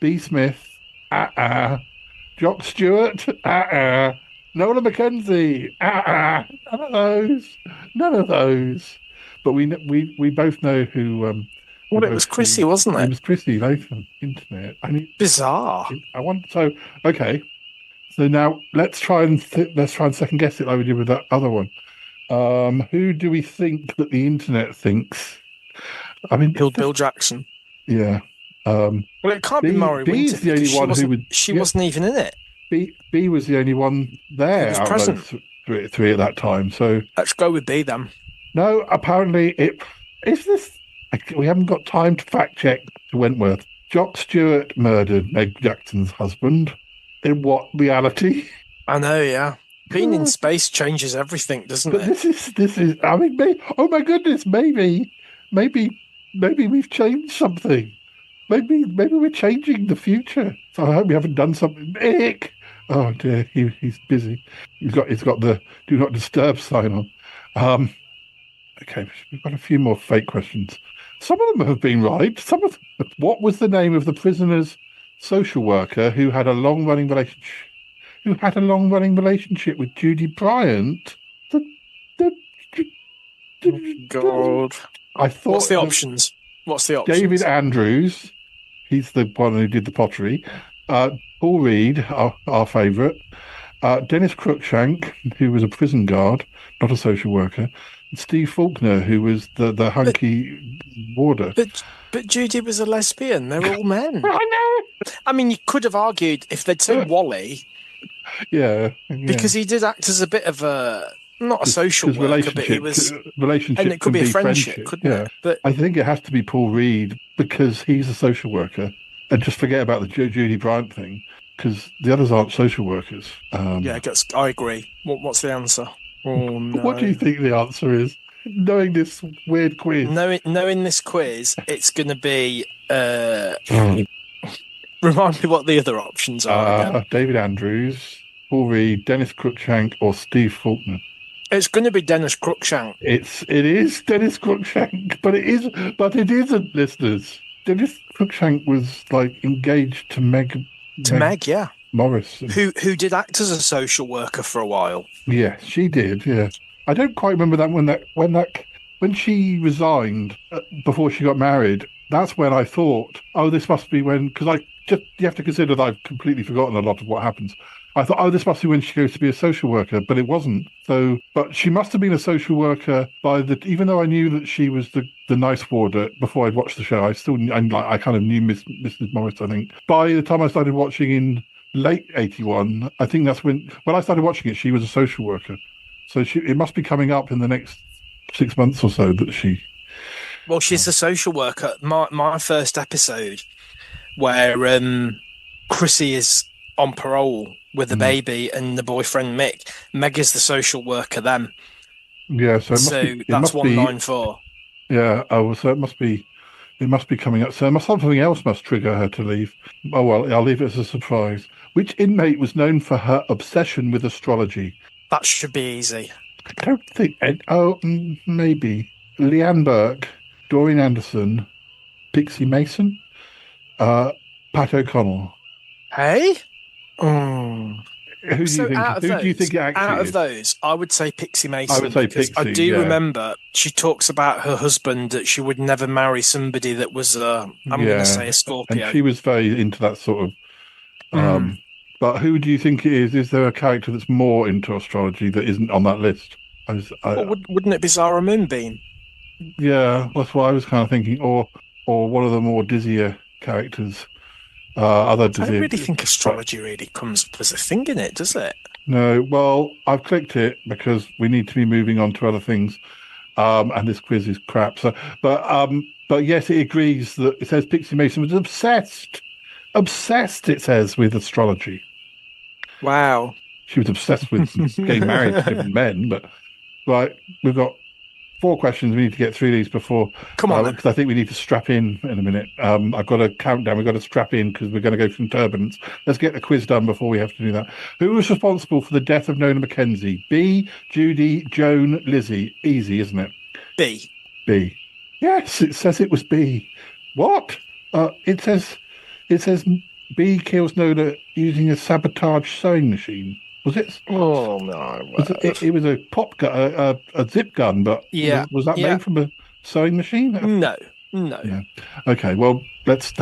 B. Smith, Jock Stewart, Nola Mackenzie, none of those. But we both know who. Well, it was Chrissy, wasn't it? It was Chrissy Latham. Internet. Bizarre. Okay. So now let's try and second guess it like we did with that other one. Who do we think that the internet thinks? I mean, killed Bill Jackson. Yeah. Well, it can't be Maury B Winter. Is the only one who would. She wasn't even in it. B was the only one there. He was present. Three at that time. So let's go with B then. No, apparently it is this. We haven't got time to fact check to Wentworth. Jock Stewart murdered Meg Jackson's husband. In what reality? I know, yeah. Being in space changes everything, doesn't it? This is. I mean, oh my goodness, maybe we've changed something. Maybe we're changing the future. So I hope we haven't done something. Nick! Oh dear, he's busy. He's got the do not disturb sign on. Okay, we've got a few more fake questions. Some of them have been right. What was the name of the prisoner's social worker who had a long-running relationship? With Judy Bryant? God. I thought. What's the options? David Andrews. He's the one who did the pottery. Paul Reed, our favourite. Dennis Cruikshank, who was a prison guard, not a social worker. And Steve Faulkner, who was the hunky warder. But Judy was a lesbian. They're all men. I know. I mean, you could have argued if they'd said Wally. Yeah. Because he did act as a bit of a... Not a social worker, but he was... Relationship and it could be a friendship, friendship, couldn't it? But I think it has to be Paul Reed because he's a social worker. And just forget about the Judy Bryant thing because the others aren't social workers. I agree. What's the answer? Oh, no. What do you think the answer is? Knowing this weird quiz. Knowing this quiz, it's going to be... Remind me what the other options are again. David Andrews, Paul Reed, Dennis Cruikshank, or Steve Faulkner. It's going to be Dennis Cruikshank. It is Dennis Cruikshank, but it isn't, listeners. Dennis Cruikshank was engaged to Meg, yeah, Morris, who did act as a social worker for a while. Yeah, she did. Yeah, I don't quite remember that when she resigned before she got married. That's when I thought, oh, this must be when because you have to consider that I've completely forgotten a lot of what happens. I thought, oh, this must be when she goes to be a social worker, but it wasn't. So, but she must have been a social worker even though I knew that she was the nice warder before I'd watched the show. I kind of knew Mrs. Morris, I think. By the time I started watching in late 81, I think that's when I started watching it, she was a social worker. So it must be coming up in the next 6 months or so that she... Well, she's a social worker. My first episode where Chrissy is on parole with the baby and the boyfriend Mick. Meg is the social worker then. Yeah, so that's 194. Yeah, so it must be coming up. So something else must trigger her to leave. Oh well, I'll leave it as a surprise. Which inmate was known for her obsession with astrology? That should be easy. I don't think. Maybe Leanne Burke, Doreen Anderson, Pixie Mason, Pat O'Connell. Hey. Who do you think it actually out of is? those, I would say Pixie Mason. I would say Pixie. I do remember she talks about her husband that she would never marry somebody that was I'm going to say a Scorpio. And she was very into that sort of. But who do you think it is? Is there a character that's more into astrology that isn't on that list? Wouldn't it be Zara Moonbeam? Yeah, that's what I was kind of thinking. Or one of the more dizzier characters. I don't really think astrology really comes up as a thing in it, does it? No. Well, I've clicked it because we need to be moving on to other things, and this quiz is crap. So, but yes, it agrees that it says Pixie Mason was obsessed. It says with astrology. Wow. She was obsessed with getting married to different men. But right, we've got 4 questions. We need to get through these before. Come on, because I think we need to strap in a minute. I've got a countdown. We've got to strap in because we're going to go from turbulence. Let's get the quiz done before we have to do that. Who was responsible for the death of Nona Mackenzie? B, Judy, Joan, Lizzie. Easy, isn't it? B. Yes, it says it was B. What? It says B kills Nona using a sabotage sewing machine. Was it? Oh no! It was a pop gun, a zip gun, but was that made from a sewing machine? No. Yeah. Okay. Well, let's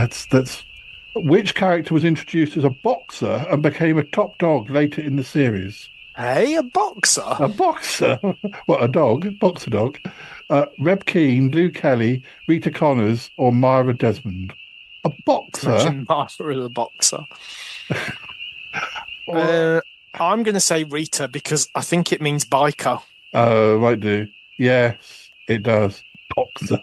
Which character was introduced as a boxer and became a top dog later in the series? Hey, a boxer? A boxer? What, a dog? Boxer dog? Reb Keane, Lou Kelly, Rita Connors, or Myra Desmond? A boxer? Imagine Myra as a boxer. I'm going to say Rita because I think it means biker. Oh, right, do. Yes, it does. Boxer.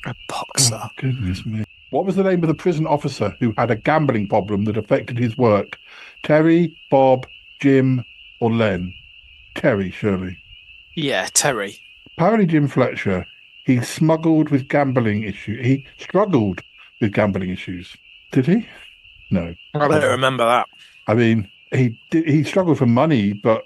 A boxer. Oh, goodness me. What was the name of the prison officer who had a gambling problem that affected his work? Terry, Bob, Jim, or Len? Terry, surely. Yeah, Terry. Apparently, Jim Fletcher, he struggled with gambling issues. Did he? No. I don't remember that. I mean, he struggled for money, but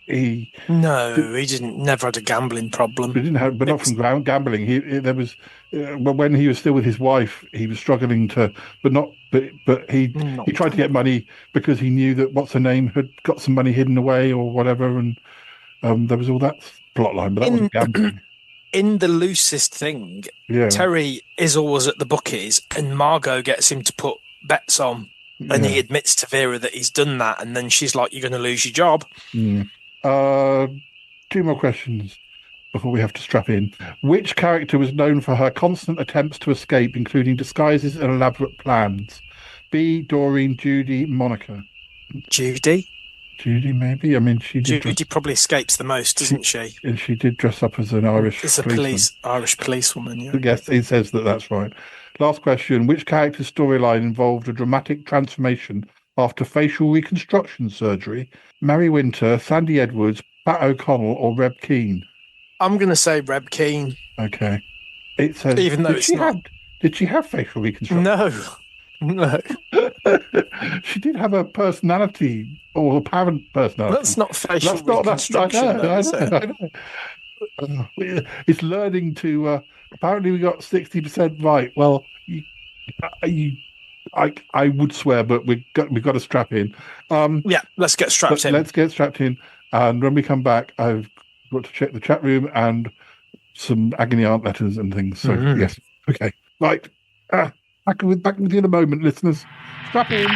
he didn't. Never had a gambling problem. He didn't have, but not from gambling. There was when he was still with his wife, he was struggling to, but he tried to get money because he knew that what's her name had got some money hidden away or whatever, and there was all that plot line, but that wasn't gambling. In the loosest thing, Terry is always at the bookies, and Margot gets him to put bets on, and he admits to Vera that he's done that, and then she's like, "You're going to lose your job." Mm. 2 more questions before we have to strap in. Which character was known for her constant attempts to escape, including disguises and elaborate plans? B. Doreen, Judy, Monica. Judy, maybe. I mean, Judy probably escapes the most, doesn't she? And she did dress up as an Irish. It's Irish policewoman. Yeah. Yes, it says that's right. Last question: which character's storyline involved a dramatic transformation after facial reconstruction surgery? Mary Winter, Sandy Edwards, Pat O'Connell, or Reb Keane? I'm going to say Reb Keane. Okay. It says, even though it's not. Did she have facial reconstruction? No. She did have a personality, or apparent personality. That's not facial reconstruction. I know. It's learning to. Apparently, we got 60% right. Well, I would swear, but we've got to strap in. Let's get strapped in. Let's get strapped in. And when we come back, I've got to check the chat room and some agony aunt letters and things. So yes, okay, right. Back with you in a moment, listeners. Strap in.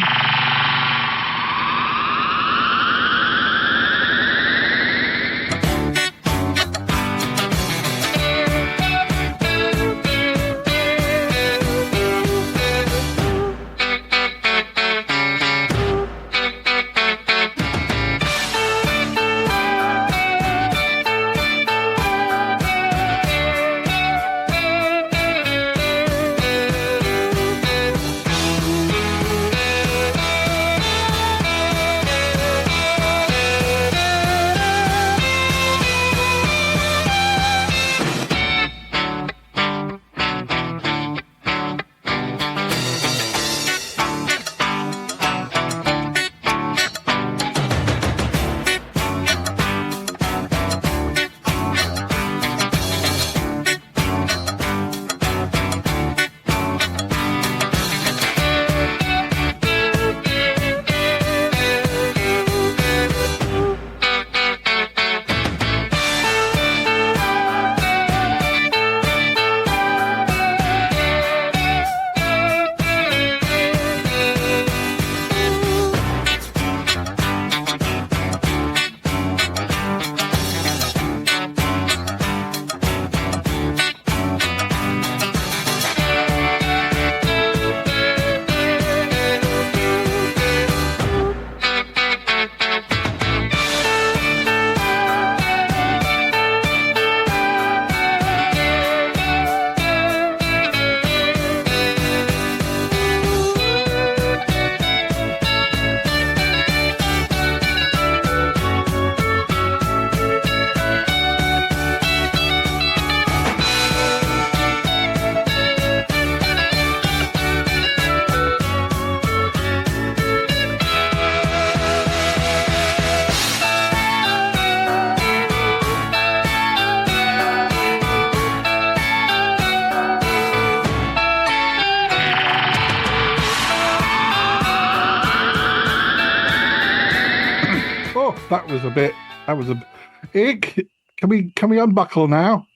That was a. Ig, can we unbuckle now?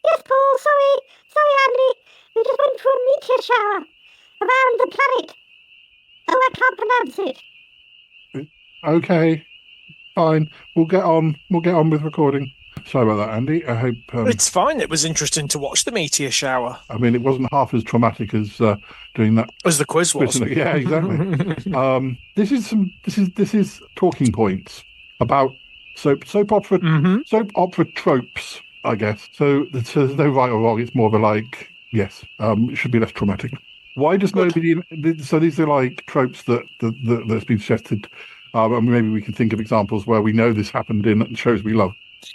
Yes, Paul. Sorry, Andy. We just went for a meteor shower. around the planet. Oh, I can't pronounce it. Okay, fine. We'll get on with recording. Sorry about that, Andy. I hope It's fine. It was interesting to watch the meteor shower. I mean, it wasn't half as traumatic as doing that. As the quiz was. Yeah, exactly. This is talking points about soap opera tropes, I guess. So there's no right or wrong. It's more of a like, yes, it should be less traumatic. Why does nobody? So these are like tropes that's been suggested. And maybe we can think of examples where we know this happened in shows we love.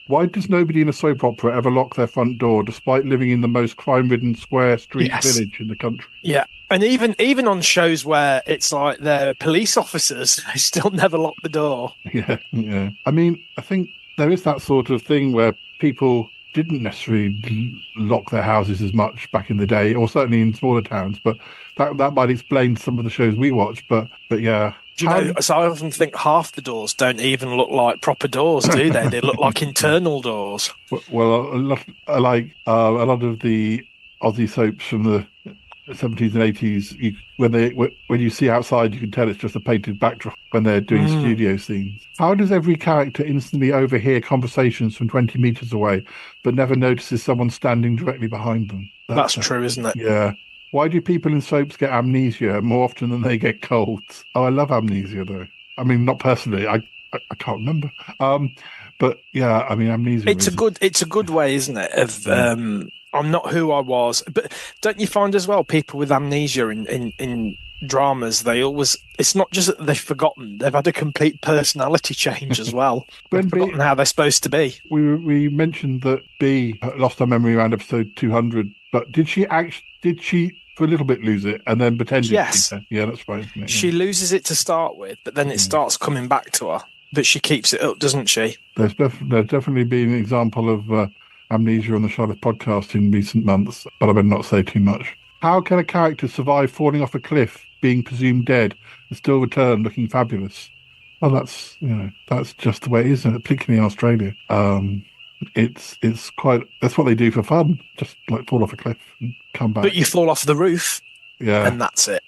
Why does nobody in a soap opera ever lock their front door, despite living in the most crime-ridden square street village in the country? Yeah, and even on shows where it's like they're police officers, they still never lock the door. Yeah. I mean, I think there is that sort of thing where people didn't necessarily lock their houses as much back in the day, or certainly in smaller towns. But that might explain some of the shows we watch. But yeah. Do you know, so I often think half the doors don't even look like proper doors, do they? They look like internal doors. Well, a lot of the Aussie soaps from the 70s and 80s, when you see outside, you can tell it's just a painted backdrop when they're doing studio scenes. How does every character instantly overhear conversations from 20 meters away, but never notices someone standing directly behind them? That's true, isn't it? Yeah. Why do people in soaps get amnesia more often than they get colds? Oh, I love amnesia, though. I mean, not personally. I can't remember. But yeah, I mean, amnesia. It's a good way, isn't it? Of I'm not who I was. But don't you find as well people with amnesia in dramas? It's not just that they've forgotten; they've had a complete personality change as well. They've forgotten how they're supposed to be. We mentioned that Bea lost her memory around episode 200, but did she for a little bit lose it and then pretended? Yes. Yeah, that's right. Isn't it? She loses it to start with, but then it starts coming back to her. But she keeps it up, doesn't she? There's definitely been an example of amnesia on the Charlotte podcast in recent months, but I better not say too much. How can a character survive falling off a cliff, being presumed dead, and still return looking fabulous? Well, that's just the way it is, particularly in Australia. That's what they do for fun, just like fall off a cliff and come back. But you fall off the roof, and that's it.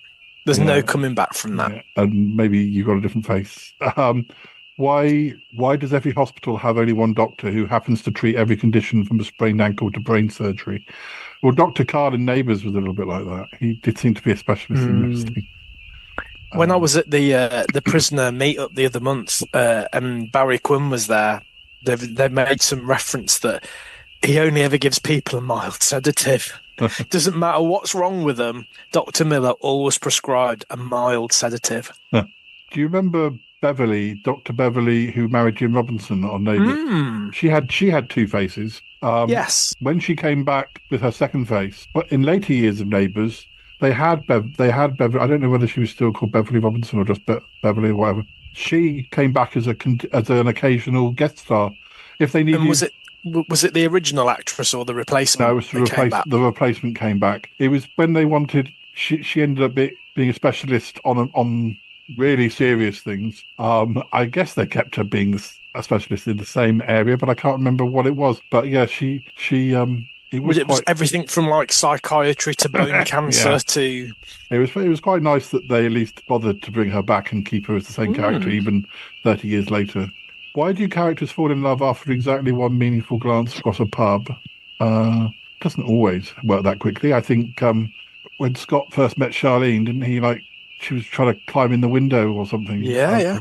There's no coming back from that. Yeah. And maybe you've got a different face. Why does every hospital have only one doctor who happens to treat every condition from a sprained ankle to brain surgery? Well, Dr. Carl in Neighbours was a little bit like that. He did seem to be a specialist in this thing. When I was at the prisoner meet-up the other month, and Barry Quinn was there, they made some reference that he only ever gives people a mild sedative. Doesn't matter what's wrong with them, Dr. Miller always prescribed a mild sedative. Do you remember Beverly, Dr. Beverly, who married Jim Robinson on Neighbours? She had two faces. Yes. When she came back with her second face, but in later years of Neighbours, they had Beverly. I don't know whether she was still called Beverly Robinson or just Beverly or whatever. She came back as an occasional guest star. If they needed, and was it the original actress or the replacement? No, it was the replacement came back. It was when they wanted. She ended up being a specialist on really serious things. I guess they kept her being a specialist in the same area, but I can't remember what it was. But yeah, it was everything from like psychiatry to bone cancer to. It was quite nice that they at least bothered to bring her back and keep her as the same character even 30 years later. Why do characters fall in love after exactly one meaningful glance across a pub? Doesn't always work that quickly. I think when Scott first met Charlene, didn't he she was trying to climb in the window or something? Yeah.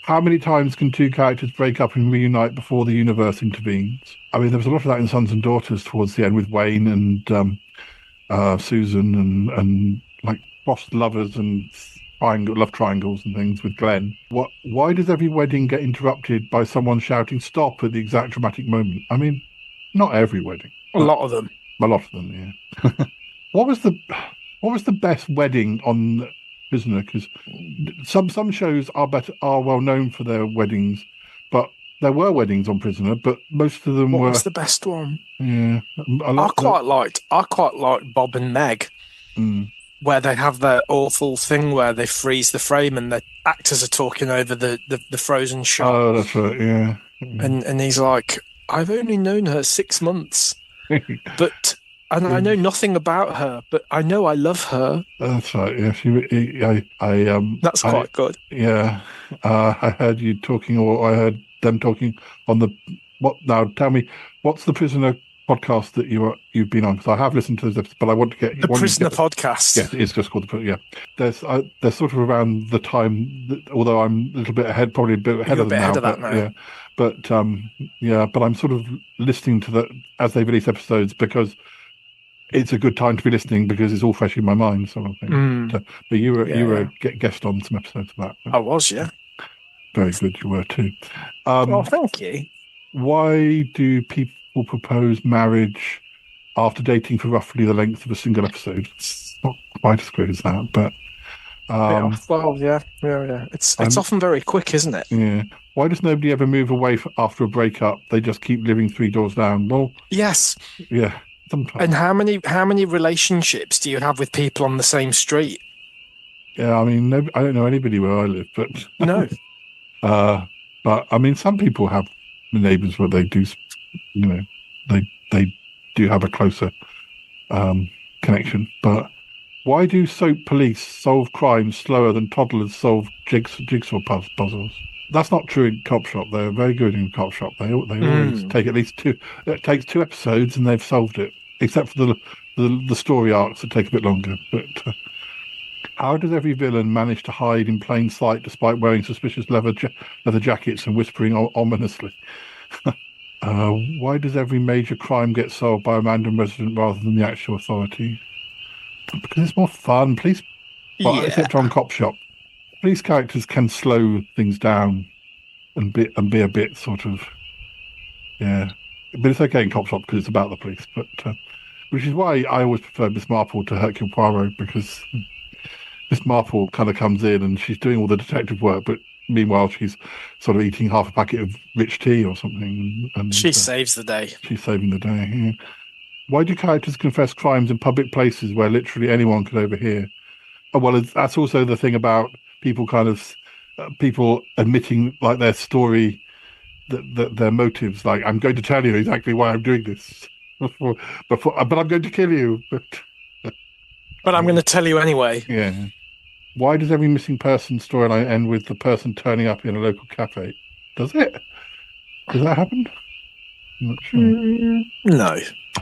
How many times can two characters break up and reunite before the universe intervenes? I mean, there was a lot of that in Sons and Daughters towards the end with Wayne and Susan and like lost lovers and love triangles and things with Glenn. Why does every wedding get interrupted by someone shouting "stop" at the exact dramatic moment? I mean, not every wedding. A lot of them. Yeah. What was the best wedding on Prisoner? Because some shows are well known for their weddings, but there were weddings on Prisoner, but most of them were. What was the best one? Yeah, I quite liked Bob and Meg. Where they have that awful thing where they freeze the frame and the actors are talking over the frozen shot. Oh, that's right, yeah. And he's like, I've only known her 6 months, but And I know nothing about her, but I know I love her. That's right. Yeah, That's quite good. Yeah, I heard you talking, or I heard them talking on the what? Now, tell me, what's the Prisoner podcast that you've been on? Because I have listened to those episodes, but I want to get the Prisoner podcast. Yes, it's just called the. Yeah, they're sort of around the time. Although I'm a little bit ahead, probably a bit ahead of them now. Yeah, but I'm sort of listening to that as they release episodes because it's a good time to be listening because it's all fresh in my mind, sort of thing. But you were a guest on some episodes of that. I was, yeah. Very good, you were too. Well, thank you. Why do people propose marriage after dating for roughly the length of a single episode? It's not quite as quick as that, but yeah. It's often very quick, isn't it? Yeah. Why does nobody ever move away after a breakup? They just keep living 3 doors down. Well, yes, yeah. Sometimes. And how many relationships do you have with people on the same street? Yeah, I mean, I don't know anybody where I live, but no. But I mean, some people have neighbours where they do, they do have a closer connection. But why do soap police solve crimes slower than toddlers solve jigsaw puzzles? That's not true in Cop Shop. They're very good in Cop Shop. They always take at least 2. It takes 2 episodes and they've solved it, except for the story arcs that take a bit longer. But how does every villain manage to hide in plain sight despite wearing suspicious leather jackets and whispering ominously? Why does every major crime get solved by a random resident rather than the actual authority? Because it's more fun. Except on Cop Shop. Police characters can slow things down and be a bit sort of, yeah. But it's okay in Cop Shop because it's about the police. But which is why I always prefer Miss Marple to Hercule Poirot, because Miss Marple kind of comes in and she's doing all the detective work, but meanwhile she's sort of eating half a packet of rich tea or something. And she saves the day. She's saving the day. Yeah. Why do characters confess crimes in public places where literally anyone could overhear? Oh, well, that's also the thing about people people admitting like their story, that their motives. Like, I'm going to tell you exactly why I'm doing this, but I'm going to kill you. But I'm going to tell you anyway. Yeah. Why does every missing person storyline end with the person turning up in a local cafe? Does it? Does that happen? I'm not sure.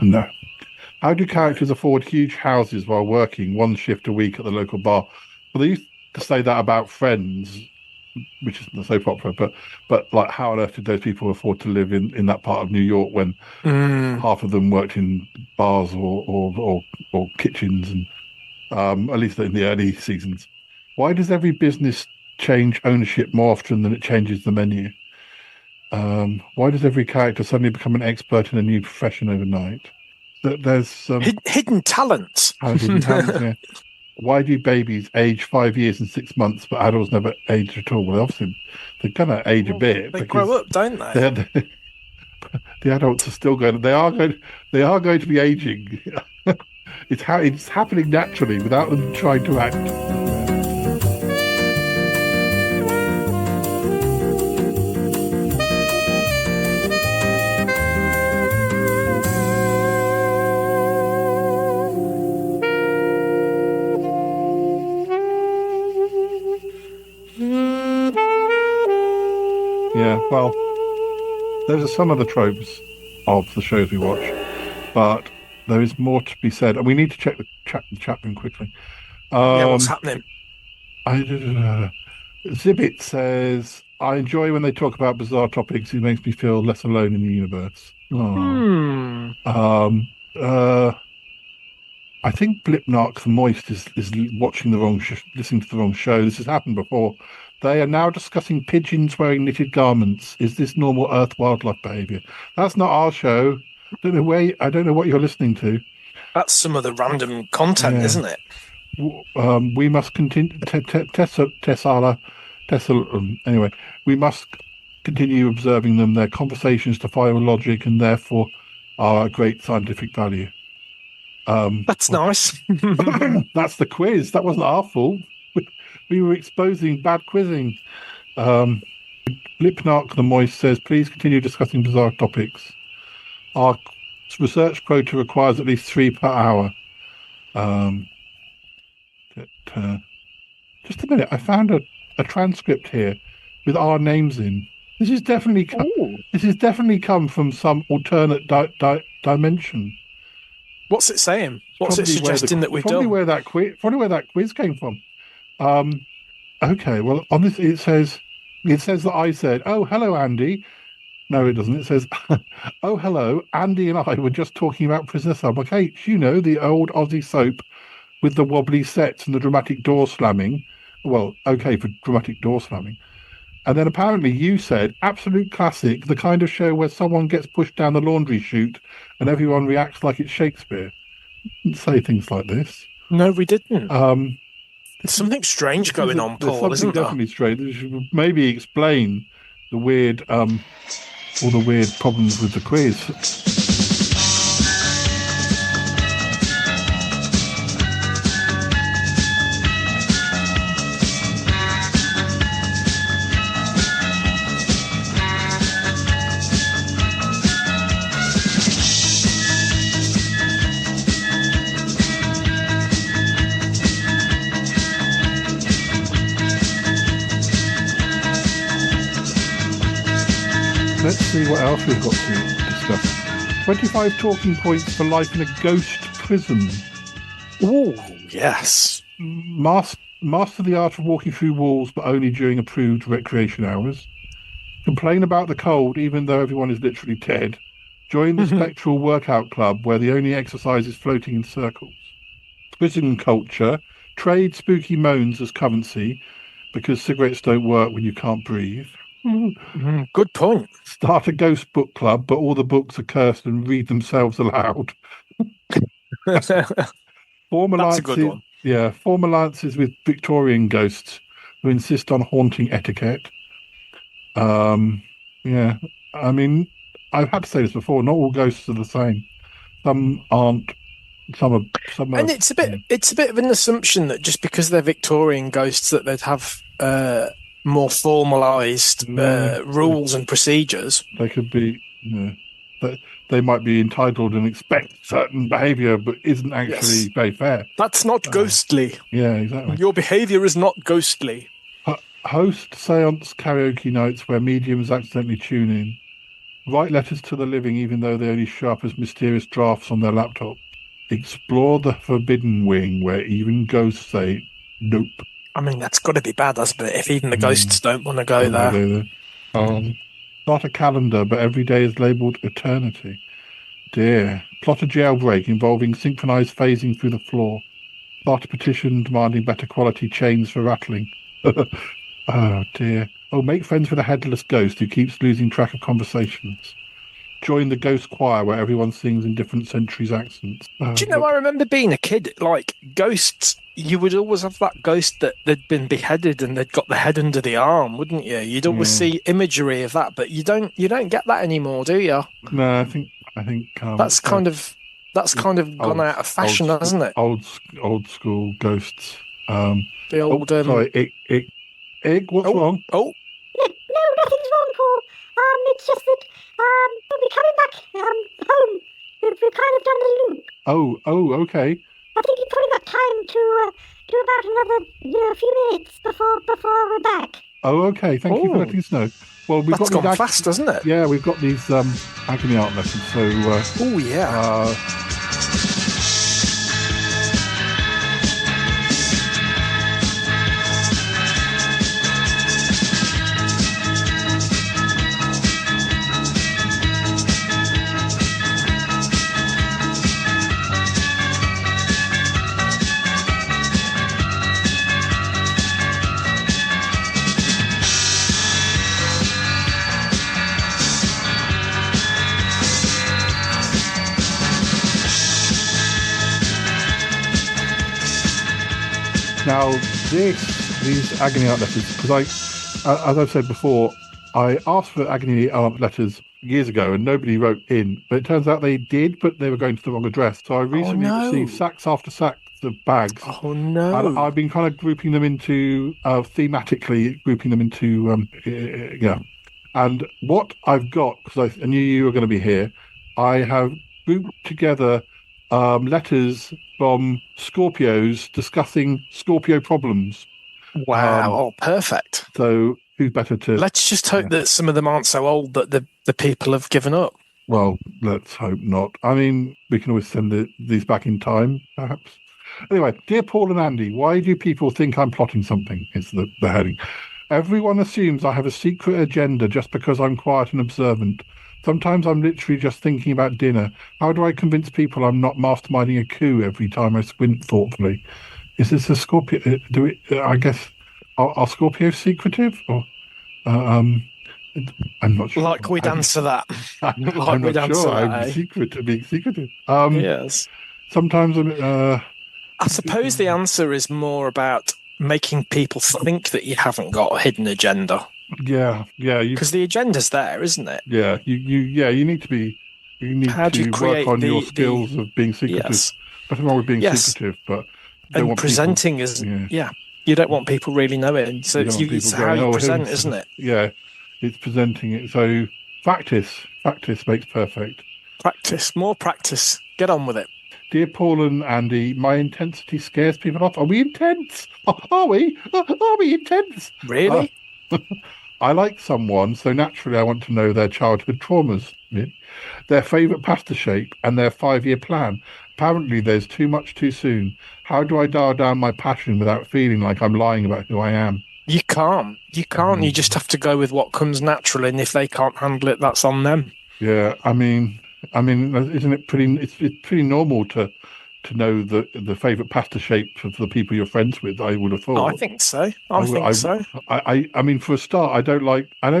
No. How do characters afford huge houses while working 1 shift a week at the local bar? Well, they used to say that about Friends, which isn't a soap opera, but like, how on earth did those people afford to live in that part of New York when half of them worked in bars or kitchens, and at least in the early seasons? Why does every business change ownership more often than it changes the menu? Why does every character suddenly become an expert in a new profession overnight? There's hidden talents. Hidden talents, yeah. Why do babies age 5 years and 6 months, but adults never age at all? Well, obviously, they're going to age a bit. They grow up, don't they? The adults are still going. They are going to be aging. It's happening naturally without them trying to act. Yeah, well, those are some of the tropes of the shows we watch, but there is more to be said, and we need to check the chat room quickly. What's happening? Zibbit says, I enjoy when they talk about bizarre topics. It makes me feel less alone in the universe. I think Blipnark the Moist is watching the wrong, listening to the wrong show. This has happened before. They are now discussing pigeons wearing knitted garments. Is this normal Earth wildlife behaviour? That's not our show. I don't know what you're listening to. That's some of the random content, isn't it? We must continue. Anyway, we must continue observing them. Their conversations defy logic and therefore are a great scientific value. That's nice. That's the quiz. That wasn't our fault. We were exposing bad quizzing. Lipnark the Moist says, please continue discussing bizarre topics. Our research quota requires at least 3 per hour. Just a minute. I found a transcript here with our names in. This is definitely come from some alternate dimension. What's it saying? What's it suggesting that we've probably done? Probably where that quiz came from. Okay, well, on this it says that I said, "Oh, hello, Andy." No, it doesn't. It says, "Oh, hello, Andy and I were just talking about Prisoner Submark H. You know, the old Aussie soap with the wobbly sets and the dramatic door slamming. Well, okay for dramatic door slamming." And then apparently you said, "Absolute classic, the kind of show where someone gets pushed down the laundry chute and everyone reacts like it's Shakespeare." Didn't say things like this. No, we didn't. There's something strange going on, Paul, isn't there? Definitely strange. You should maybe explain the weird, all the weird problems with the quiz. Let's see what else we've got to discuss. 25 talking points for life in a ghost prison. Ooh, yes. Master the art of walking through walls, but only during approved recreation hours. Complain about the cold, even though everyone is literally dead. Join the spectral workout club, where the only exercise is floating in circles. Prison culture. Trade spooky moans as currency, because cigarettes don't work when you can't breathe. Good point. Start a ghost book club, but all the books are cursed and read themselves aloud. That's a good one. Yeah, form alliances with Victorian ghosts who insist on haunting etiquette. Yeah, I mean, I've had to say this before. Not all ghosts are the same. Some aren't. Some are. And it's a bit of an assumption that just because they're Victorian ghosts, that they'd have more formalised rules and procedures. They could be, they might be entitled and expect certain behaviour, but isn't actually very fair. That's not ghostly. Yeah, exactly. Your behaviour is not ghostly. Host seance karaoke nights where mediums accidentally tune in. Write letters to the living even though they only show up as mysterious drafts on their laptop. Explore the forbidden wing where even ghosts say nope. I mean, that's got to be bad, hasn't it? If even the ghosts don't want to go there. Not a calendar, but every day is labelled eternity. Dear. Plot a jailbreak involving synchronised phasing through the floor. Start a petition demanding better quality chains for rattling. Oh, dear. Oh, make friends with a headless ghost who keeps losing track of conversations. Join the ghost choir where everyone sings in different centuries' accents. Do you know, I remember being a kid, like, ghosts, you would always have that ghost that they'd been beheaded and they'd got the head under the arm, wouldn't you? You'd always see imagery of that, but you don't get that anymore, do you? No, I think that's kind of gone out of fashion, hasn't it? Old school ghosts. The old sorry, Ig, what's wrong? No, nothing's wrong, Paul. It's just that we'll be coming back home. We've kind of done the loop. Oh, okay. I think you've probably got time to do about another few minutes before we're back. Oh, okay. Thank you for letting us know. Well, that's gone fast, hasn't it? Yeah, we've got these agony art lessons. So. Oh yeah. Now, these agony art letters, because as I've said before, I asked for agony art letters years ago and nobody wrote in, but it turns out they did, but they were going to the wrong address. So I recently received sacks after sacks of bags. Oh, no. And I've been kind of grouping them into, thematically, And what I've got, because I knew you were going to be here, I have grouped together letters from Scorpios discussing Scorpio problems. Wow. Perfect. So who's better to... Let's just hope that some of them aren't so old that the people have given up. Well, let's hope not. I mean, we can always send these back in time, perhaps. Anyway, dear Paul and Andy, why do people think I'm plotting something? It's the heading. Everyone assumes I have a secret agenda just because I'm quiet and observant. Sometimes I'm literally just thinking about dinner. How do I convince people I'm not masterminding a coup every time I squint thoughtfully? Is this a Scorpio? I guess, are Scorpios secretive? Or, I'm not sure. Like we'd answer that. I'm not sure. I'm being secretive. Yes. Sometimes I suppose the answer is more about making people think that you haven't got a hidden agenda. Yeah. Because the agenda's there, isn't it? Yeah, you need to be. You need to work on your skills of being secretive. Yes. Nothing wrong with being secretive, but and presenting isn't. Yeah, you don't want people really knowing. So it's how you present, isn't it? Yeah, it's presenting it. So practice makes perfect. More practice. Get on with it. Dear Paul and Andy, my intensity scares people off. Are we intense? Are we? Are we intense? Really? I like someone, so naturally I want to know their childhood traumas, their favourite pasta shape, and their 5-year plan. Apparently there's too much too soon. How do I dial down my passion without feeling like I'm lying about who I am? You can't. You just have to go with what comes naturally, and if they can't handle it, that's on them. Yeah, I mean, isn't it pretty? It's pretty normal to know the favourite pasta shape of the people you're friends with. I would have thought. Oh, I think so. I think so. I mean, for a start, I don't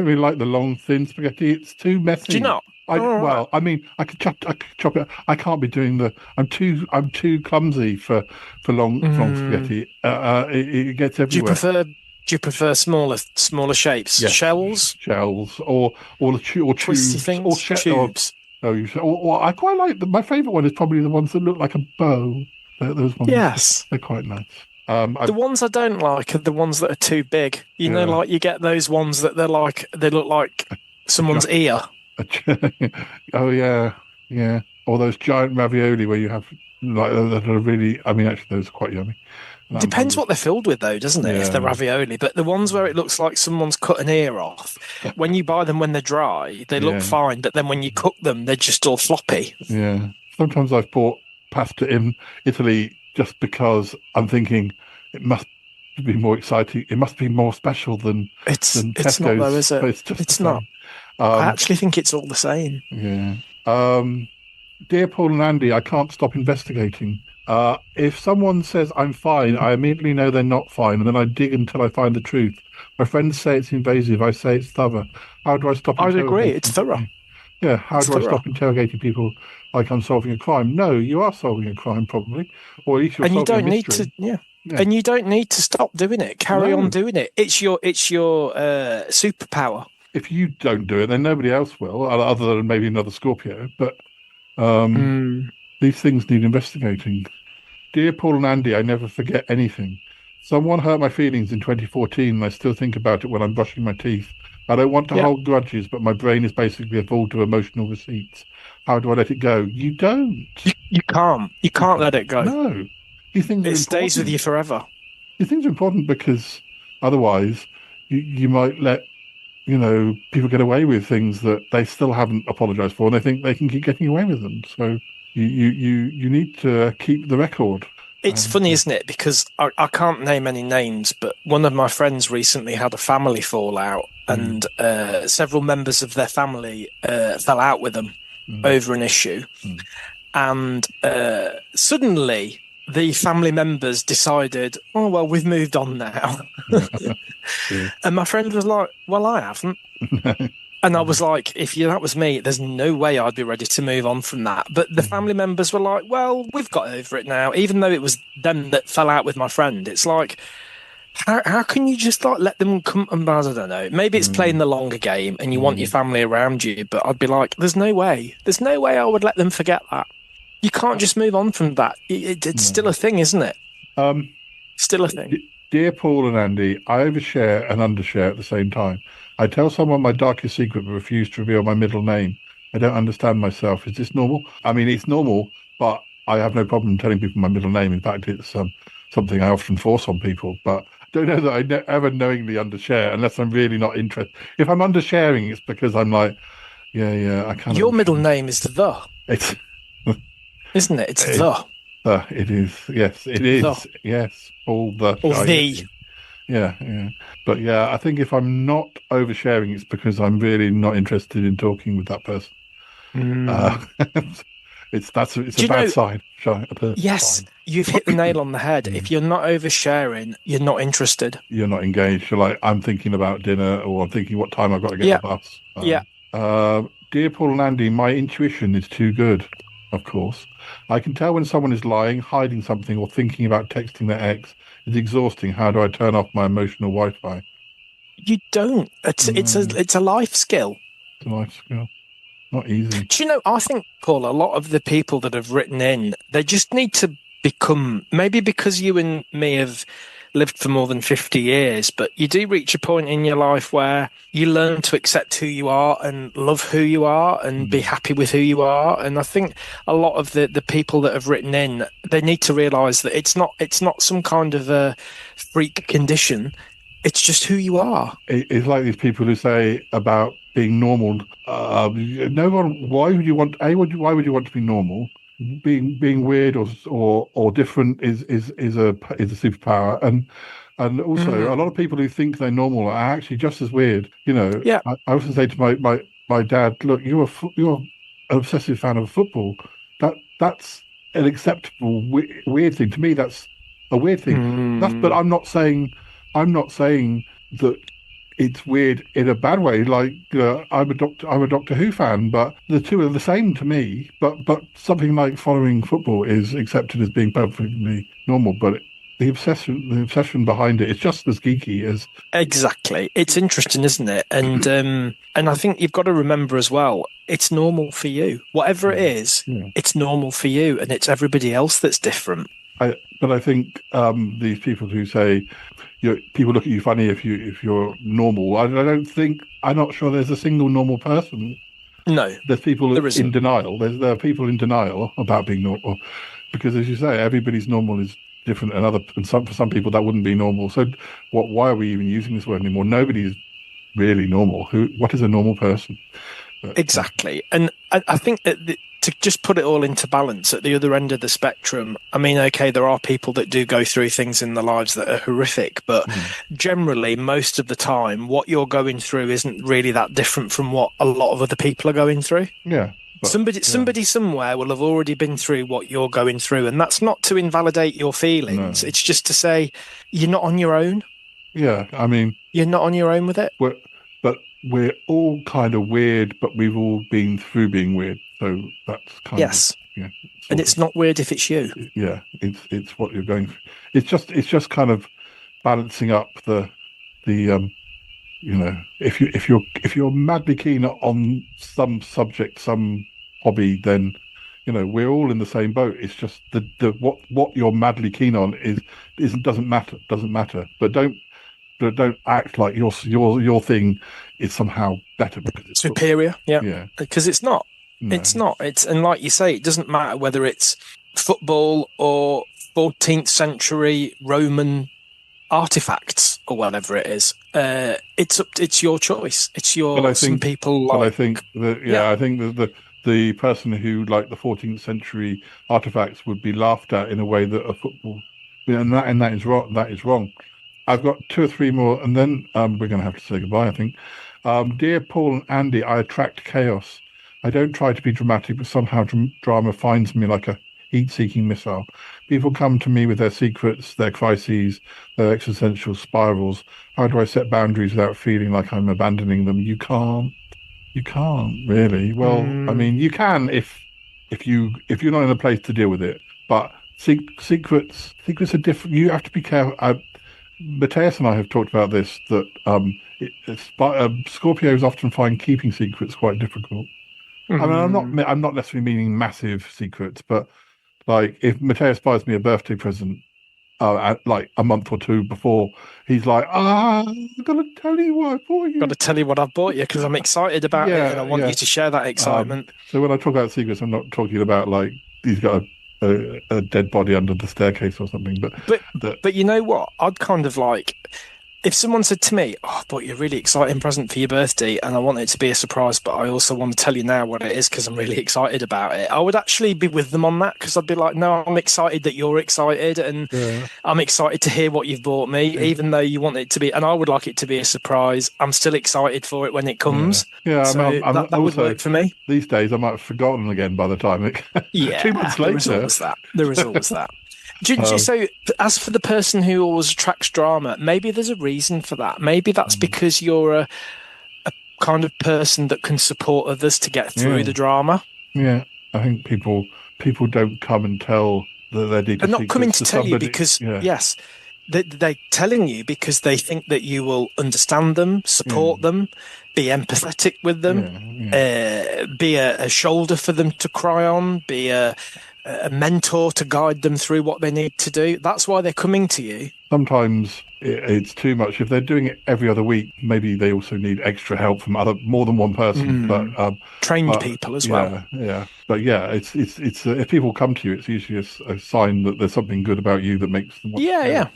really like the long thin spaghetti. It's too messy. Do you not? Well, I mean, I could chop it. I can't be doing I'm too clumsy for long spaghetti. It gets everywhere. Do you prefer smaller shapes? Yes. Shells, or twisty tubes, things, tubes. I quite like them. My favourite one is probably the ones that look like a bow. Those ones. Yes, they're quite nice. The ones I don't like are the ones that are too big. You know, like you get those ones that they look like someone's ear. Oh yeah. Or those giant ravioli where you have that are really. I mean, actually, those are quite yummy. Depends what they're filled with, though, doesn't it? Yeah. If they're ravioli, but the ones where it looks like someone's cut an ear off, when you buy them when they're dry, they look fine. But then when you cook them, they're just all floppy. Yeah. Sometimes I've bought pasta in Italy just because I'm thinking it must be more exciting. It must be more special than Tesco's. It's not though, is it? It's not. I actually think it's all the same. Yeah. Dear Paul and Andy, I can't stop investigating. If someone says I'm fine, I immediately know they're not fine, and then I dig until I find the truth. My friends say it's invasive. I say it's thorough. How do I stop? I'd agree. It's thorough. Yeah. How do I stop interrogating people like I'm solving a crime? No, you are solving a crime probably, or at least you're solving a mystery. Yeah. And you don't need to stop doing it. Carry on doing it. It's your superpower. If you don't do it, then nobody else will, other than maybe another Scorpio. But these things need investigating. Dear Paul and Andy, I never forget anything. Someone hurt my feelings in 2014, and I still think about it when I'm brushing my teeth. I don't want to hold grudges, but my brain is basically a vault of emotional receipts. How do I let it go? You don't. You can't. You can't let it go. No. These things it stays with you forever. These things are important because otherwise you might let people get away with things that they still haven't apologized for, and they think they can keep getting away with them. So you need to keep the record. It's funny, isn't it? Because I can't name any names, but one of my friends recently had a family fallout, and several members of their family fell out with them over an issue. And suddenly the family members decided, oh, well, we've moved on now. And my friend was like, well, I haven't. And I was like, if that was me, there's no way I'd be ready to move on from that. But the family members were like, well, we've got over it now. Even though it was them that fell out with my friend, it's like, how can you just let them come? And I don't know. Maybe it's playing the longer game and you want your family around you. But I'd be like, there's no way I would let them forget that. You can't just move on from that. It's still a thing, isn't it? Still a thing. Dear Paul and Andy, I overshare and undershare at the same time. I tell someone my darkest secret but refuse to reveal my middle name. I don't understand myself. Is this normal? I mean, it's normal, but I have no problem telling people my middle name. In fact, it's something I often force on people, but I don't know that I ever knowingly undershare unless I'm really not interested. If I'm undersharing, it's because I'm like, yeah, I can't. Your middle name is the. It's, isn't it? It's the. It is. Yes, it is. The. Yes, all the. Or the. Yeah. But yeah, I think if I'm not oversharing, it's because I'm really not interested in talking with that person. It's a bad sign. Yes, you've hit the nail on the head. If you're not oversharing, you're not interested. You're not engaged. You're like, I'm thinking about dinner, or I'm thinking what time I've got to get the bus. Dear Paul and Andy, my intuition is too good. Of course, I can tell when someone is lying, hiding something, or thinking about texting their ex. It's exhausting. How do I turn off my emotional Wi-Fi? You don't. It's a life skill. It's a life skill. Not easy. Do you know, I think, Paul, a lot of the people that have written in, they just need to become, maybe because you and me have lived for more than 50 years, but you do reach a point in your life where you learn to accept who you are and love who you are and be happy with who you are. And I think a lot of the people that have written in, they need to realise that it's not some kind of a freak condition. It's just who you are. It's like these people who say about being normal. No one. Why would you want? Why would you want to be normal? Being weird or different is a superpower, and also a lot of people who think they're normal are actually just as weird. You know. Yeah. I often say to my dad, look, you're an obsessive fan of football. That's an acceptable weird thing to me. That's a weird thing. But I'm not saying that it's weird in a bad way. Like, I'm a Doctor Who fan, but the two are the same to me. But something like following football is accepted as being perfectly normal. But the obsession behind it is just as geeky as. Exactly. It's interesting, isn't it? And I think you've got to remember as well, it's normal for you. Whatever it is, it's normal for you, and it's everybody else that's different. But I think these people who say, people look at you funny if you're normal. I'm not sure there's a single normal person. No, there's people in denial. There are people in denial about being normal, because as you say, everybody's normal is different, and for some people that wouldn't be normal. So why are we even using this word anymore? Nobody's really normal. What is a normal person? Exactly, and I think that to just put it all into balance at the other end of the spectrum, I mean, okay, there are people that do go through things in their lives that are horrific, but generally, most of the time, what you're going through isn't really that different from what a lot of other people are going through. Yeah. Somebody somewhere will have already been through what you're going through, and that's not to invalidate your feelings. No. It's just to say you're not on your own. Yeah, I mean... You're not on your own with it. We're all kind of weird, but we've all been through being weird. So that's kind of and it's not weird if it's you. Yeah, it's what you're going through. It's just kind of balancing up the if you're madly keen on some subject, some hobby, then we're all in the same boat. It's just the what you're madly keen on doesn't matter. But don't act like your thing is somehow better because it's superior. Yeah, because it's not. No. It's not. And like you say, it doesn't matter whether it's football or 14th century Roman artifacts or whatever it is. It's your choice. It's your. But I think, some people like. But I think I think that the person who liked the 14th century artifacts would be laughed at in a way that a football, and that is wrong. That is wrong. I've got 2 or 3 more, and then we're going to have to say goodbye, I think. Dear Paul and Andy, I attract chaos. I don't try to be dramatic, but somehow drama finds me like a heat-seeking missile. People come to me with their secrets, their crises, their existential spirals. How do I set boundaries without feeling like I'm abandoning them? You can't really. Well, I mean, you can if you're not in a place to deal with it. But secrets are different. You have to be careful. Matthias and I have talked about this, that Scorpios often find keeping secrets quite difficult. I mean, I'm not necessarily meaning massive secrets, but like if Matthias buys me a birthday present, like a month or two before, he's like, I'm going to tell you what I bought you. Got to tell you what I've bought you because I'm excited about it and I want you to share that excitement. So when I talk about secrets, I'm not talking about like he's got a dead body under the staircase or something. But you know what? I'd kind of like... If someone said to me, I bought you a really exciting present for your birthday and I want it to be a surprise, but I also want to tell you now what it is because I'm really excited about it, I would actually be with them on that because I'd be like, no, I'm excited that you're excited and I'm excited to hear what you've bought me, even though you want it to be, and I would like it to be a surprise. I'm still excited for it when it comes. Yeah, so that would work for me. These days, I might have forgotten again by the time it... 2 months later. There is always that. So, as for the person who always attracts drama, maybe there's a reason for that. Maybe that's because you're a kind of person that can support others to get through the drama. Yeah, I think people don't come and tell that they're deepest secrets. They're not coming to tell you because, yes, they're telling you because they think that you will understand them, support them, be empathetic with them, be a shoulder for them to cry on, be a mentor to guide them through what they need to do. That's why they're coming to you. Sometimes it's too much. If they're doing it every other week, maybe they also need extra help from more than one person. But trained people as well. Yeah. But it's if people come to you, it's usually a sign that there's something good about you that makes them want to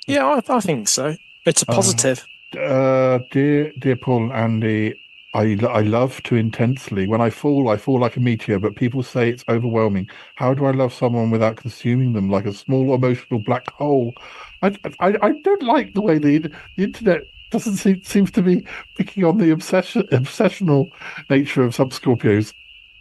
Yeah, I think so. It's a positive. Dear Paul and Andy, I love to intensely. When I fall like a meteor, but people say it's overwhelming. How do I love someone without consuming them like a small emotional black hole? I don't like the way the internet doesn't seems to be picking on the obsessional nature of some Scorpios,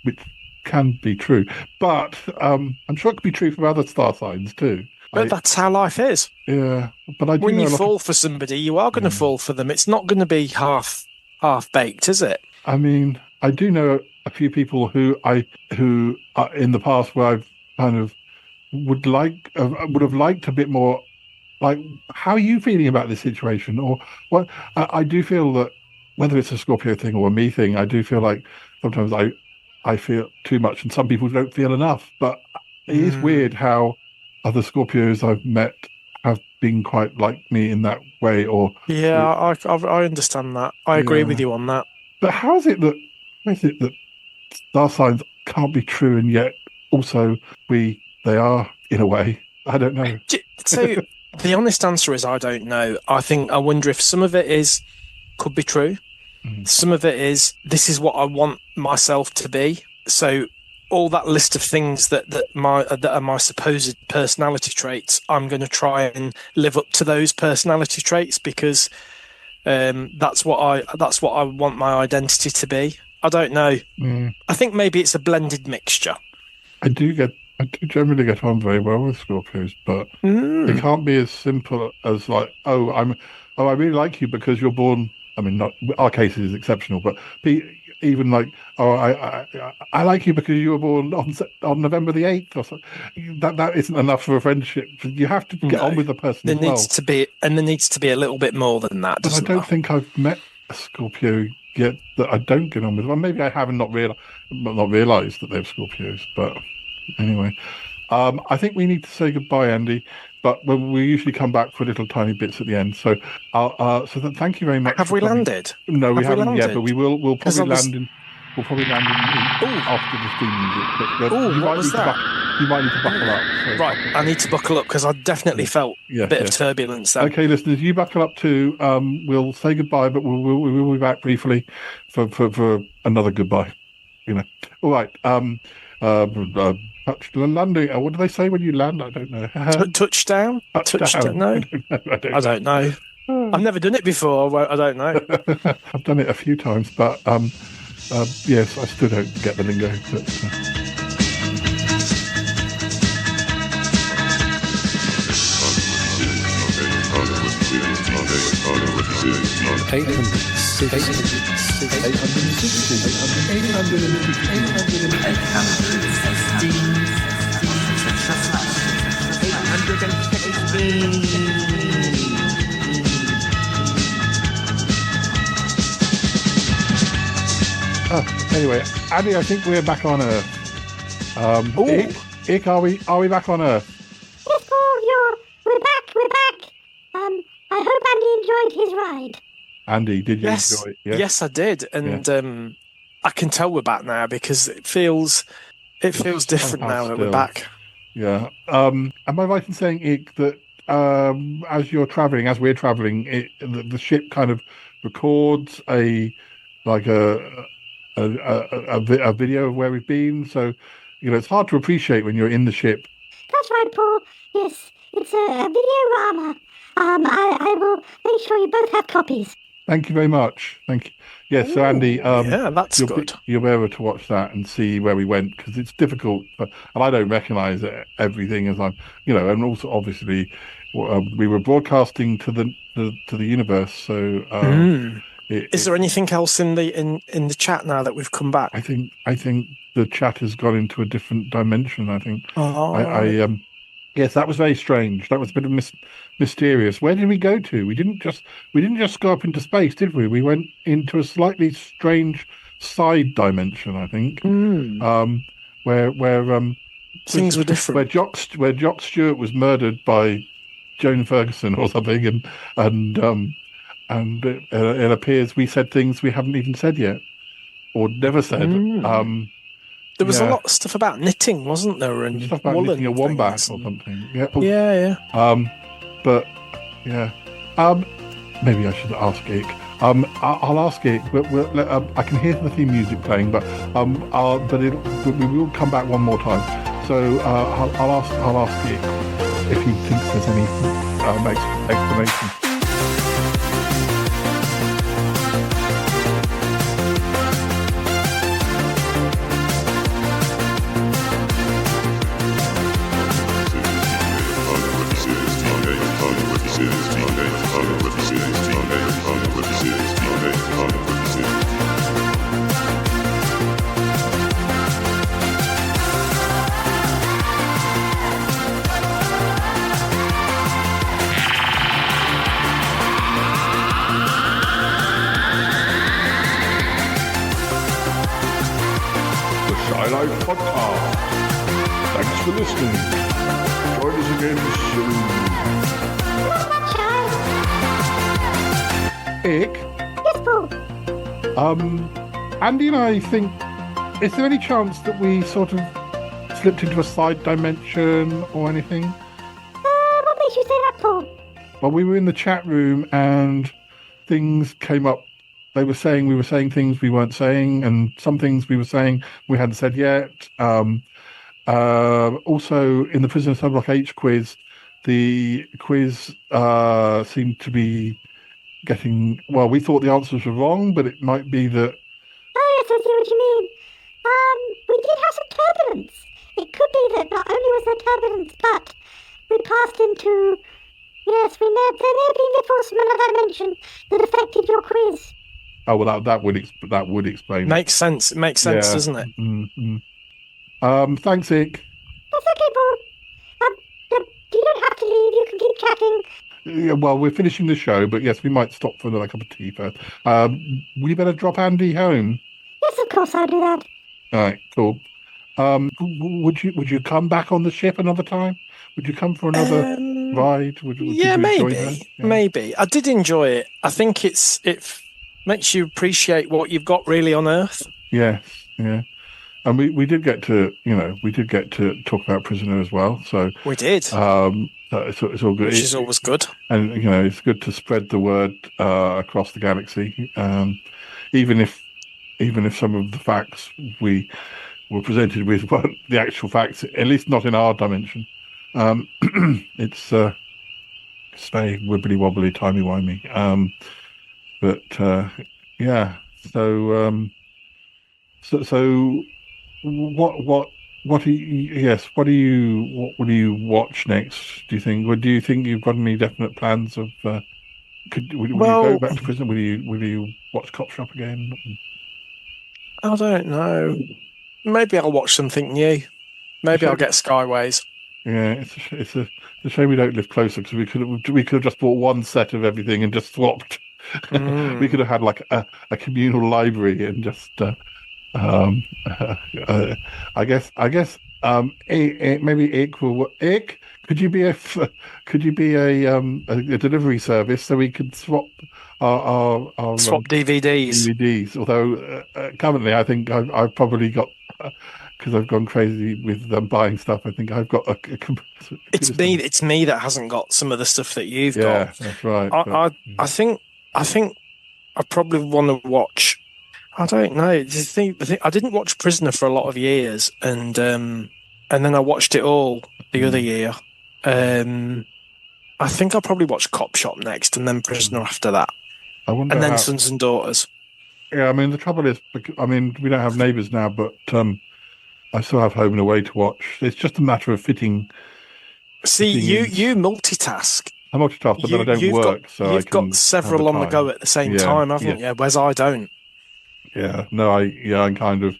which can be true. But I'm sure it could be true for other star signs too. But that's how life is. Yeah, but when you fall for somebody, you are going to fall for them. It's not going to be half-baked, is it? I mean, I do know a few people who in the past where I've kind of would have liked a bit more. Like, how are you feeling about this situation? Or what? I do feel that whether it's a Scorpio thing or a me thing, I do feel like sometimes I feel too much, and some people don't feel enough. But it is weird how other Scorpios I've met have been quite like me in that way. Or I understand that. I agree with you on that. But how is it that star signs can't be true and yet also they are in a way? I don't know. So the honest answer is I don't know. I wonder if some of it could be true. Some of it is this is what I want myself to be. So all that list of things that are my supposed personality traits, I'm going to try and live up to those personality traits because that's what I want my identity to be. I don't know. I think maybe it's a blended mixture. I do generally get on very well with Scorpios, but it can't be as simple as like, I really like you because you're born. I mean, not our case is exceptional, but even like, I like you because you were born on November the 8th or something. That isn't enough for a friendship. You have to get on with the person. There needs to be a little bit more than that. But I don't think I've met a Scorpio yet that I don't get on with. Well, maybe I haven't not realised that they're Scorpios. But anyway, I think we need to say goodbye, Andy. But we usually come back for little tiny bits at the end. So, thank you very much. Have we landed? No, we haven't yet. But we will. We'll probably land in. We'll probably land in after the theme music. But you might need to buckle up. So right, I need to buckle up because I definitely felt a bit of turbulence there. Okay, listeners, you buckle up too. We'll say goodbye, but we will be back briefly for another goodbye. All right. Landing. What do they say when you land? I don't know. Touchdown? Touchdown? No. I don't know. I've never done it before. I don't know. I've done it a few times, but yes, I still don't get the lingo. But, 816. Anyway, Andy, I think we're back on Earth. Ick, are we back on Earth? Yes, Paul, we're back enjoyed his ride? Andy, did you Yes, enjoy it? yes, I did, and I can tell we're back now because it feels different now that we're back. Yeah. Am I right in saying, Ick, that as we're traveling, the ship kind of records a video of where we've been. So, it's hard to appreciate when you're in the ship. That's right, Paul. Yes, it's a videorama. I will make sure you both have copies. Thank you very much. Thank you. Yes, so Andy, yeah, that's good. You'll be able to watch that and see where we went, because it's difficult, and I don't recognise everything as I'm, and also obviously we were broadcasting to the universe. So, is there anything else in the chat now that we've come back? I think the chat has gone into a different dimension. I think. Yes, that was very strange. That was a bit of mysterious. Where did we go to? We didn't just go up into space, did we? We went into a slightly strange side dimension, I think. Where things were different. Where Jock Stewart was murdered by Joan Ferguson or something, and it appears we said things we haven't even said yet, or never said. There was a lot of stuff about knitting, wasn't there? And stuff about knitting a wombat or something. Yeah. But yeah. Maybe I should ask Ick. I'll ask Ick. I can hear the theme music playing, but we will come back one more time. So I'll ask Ick if he thinks there's any explanation. Podcast. Thanks for listening. Join us again soon. Ick? Yes, Paul? Andy and I think, is there any chance that we sort of slipped into a side dimension or anything? What makes you say that, Paul? Well, we were in the chat room and things came up. We were saying things we weren't saying, and some things we were saying we hadn't said yet. Also, in the Prisoner Cell Block H quiz, the quiz seemed to be getting... Well, we thought the answers were wrong, but it might be that... Oh, yes, I see what you mean. We did have some turbulence. It could be that not only was there turbulence, but we passed into... Yes, there may have been ripples from another dimension that affected your quiz. Oh, well, that would explain. Makes sense. It makes sense, doesn't it? Mm-hmm. Thanks, Ick. That's okay, Paul. You don't have to leave. You can keep chatting. Yeah, well, we're finishing the show, but yes, we might stop for another cup of tea first. We better drop Andy home. Yes, of course, I'll do that. All right, cool. Would you come back on the ship another time? Would you come for another ride? Maybe. I did enjoy it. I think it makes you appreciate what you've got really on Earth. Yes, yeah. And we did get to talk about Prisoner as well. So we did. So it's all good. Which is always good. And it's good to spread the word across the galaxy. Even if some of the facts we were presented with weren't the actual facts, at least not in our dimension. It's very wibbly wobbly, timey wimey. But yeah. So what do you watch next? Do you think? Or do you think you've got any definite plans of? Will you go back to prison? Will you watch Cop Shop again? I don't know. Maybe I'll watch something new. Maybe I'll get Skyways. Yeah, it's a shame we don't live closer, because we could have just bought one set of everything and just swapped. We could have had like a communal library and just. I guess maybe Ick will. Ick, Could you be a delivery service so we could swap our Swap DVDs. DVDs? Although currently, I think I've probably got because I've gone crazy with buying stuff. I think I've got a It's me that hasn't got some of the stuff that you've got. Yeah, that's right. I think I probably want to watch. I don't know. The thing, I didn't watch Prisoner for a lot of years, and then I watched it all the other year. I think I'll probably watch Cop Shop next, and then Prisoner after that, and then Sons and Daughters. Yeah, I mean the trouble is, I mean we don't have Neighbours now, but I still have Home and Away to watch. It's just a matter of fitting. See, you multitask. I multitask, but then I don't work, so you've got several on the go at the same time, haven't you? Whereas I don't. Yeah, no, I'm kind of.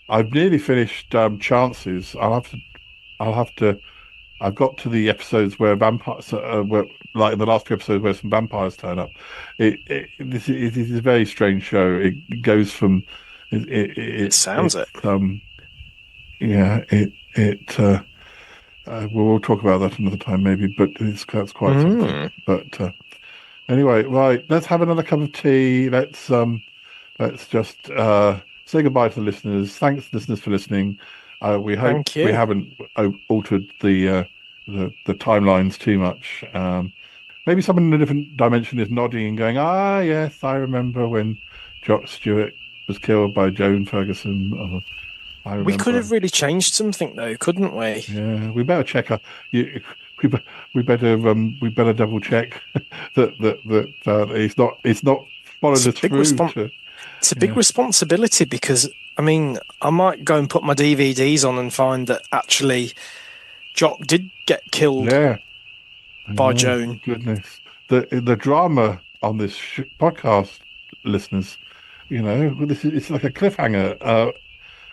I've nearly finished Chances. I've got to the episodes where vampires, like in the last 2 episodes where some vampires turn up. This is a very strange show. It goes from. It sounds it. We'll talk about that another time, maybe. But that's quite something. But anyway, right. Let's have another cup of tea. Let's just say goodbye to the listeners. Thanks, listeners, for listening. We hope we haven't altered the timelines too much. Maybe someone in a different dimension is nodding and going, "Ah, yes, I remember when Jock Stewart was killed by Joan Ferguson." We could have really changed something, though, couldn't we? Yeah, we better check. We better double check that it's not followed us through. It's a big responsibility because, I mean, I might go and put my DVDs on and find that actually Jock did get killed by Joan. Goodness. The drama on this podcast, listeners, it's like a cliffhanger.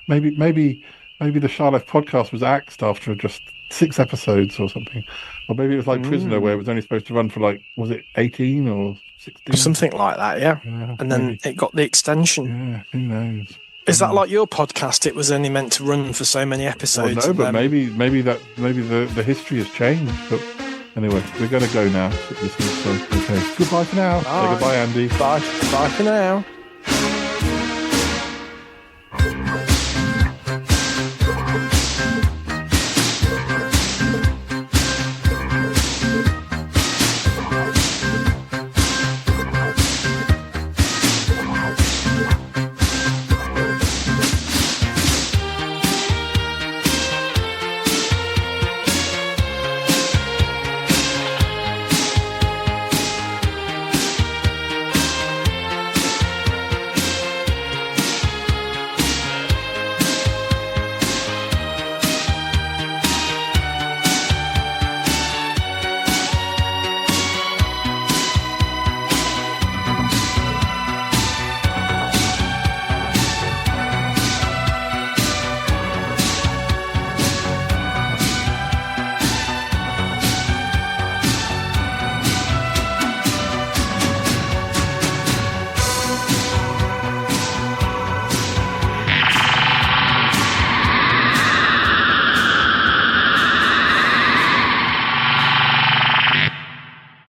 Maybe the Charlotte podcast was axed after just 6 episodes or something. Or maybe it was like Prisoner where it was only supposed to run for was it 18 or 16? Something like that, yeah. And then it got the extension. Yeah, who knows? Is that like your podcast? It was only meant to run for so many episodes. Well, no, but maybe the history has changed. But anyway, we're going to go now. So, okay, goodbye for now. Bye. Say goodbye, Andy. Bye for now.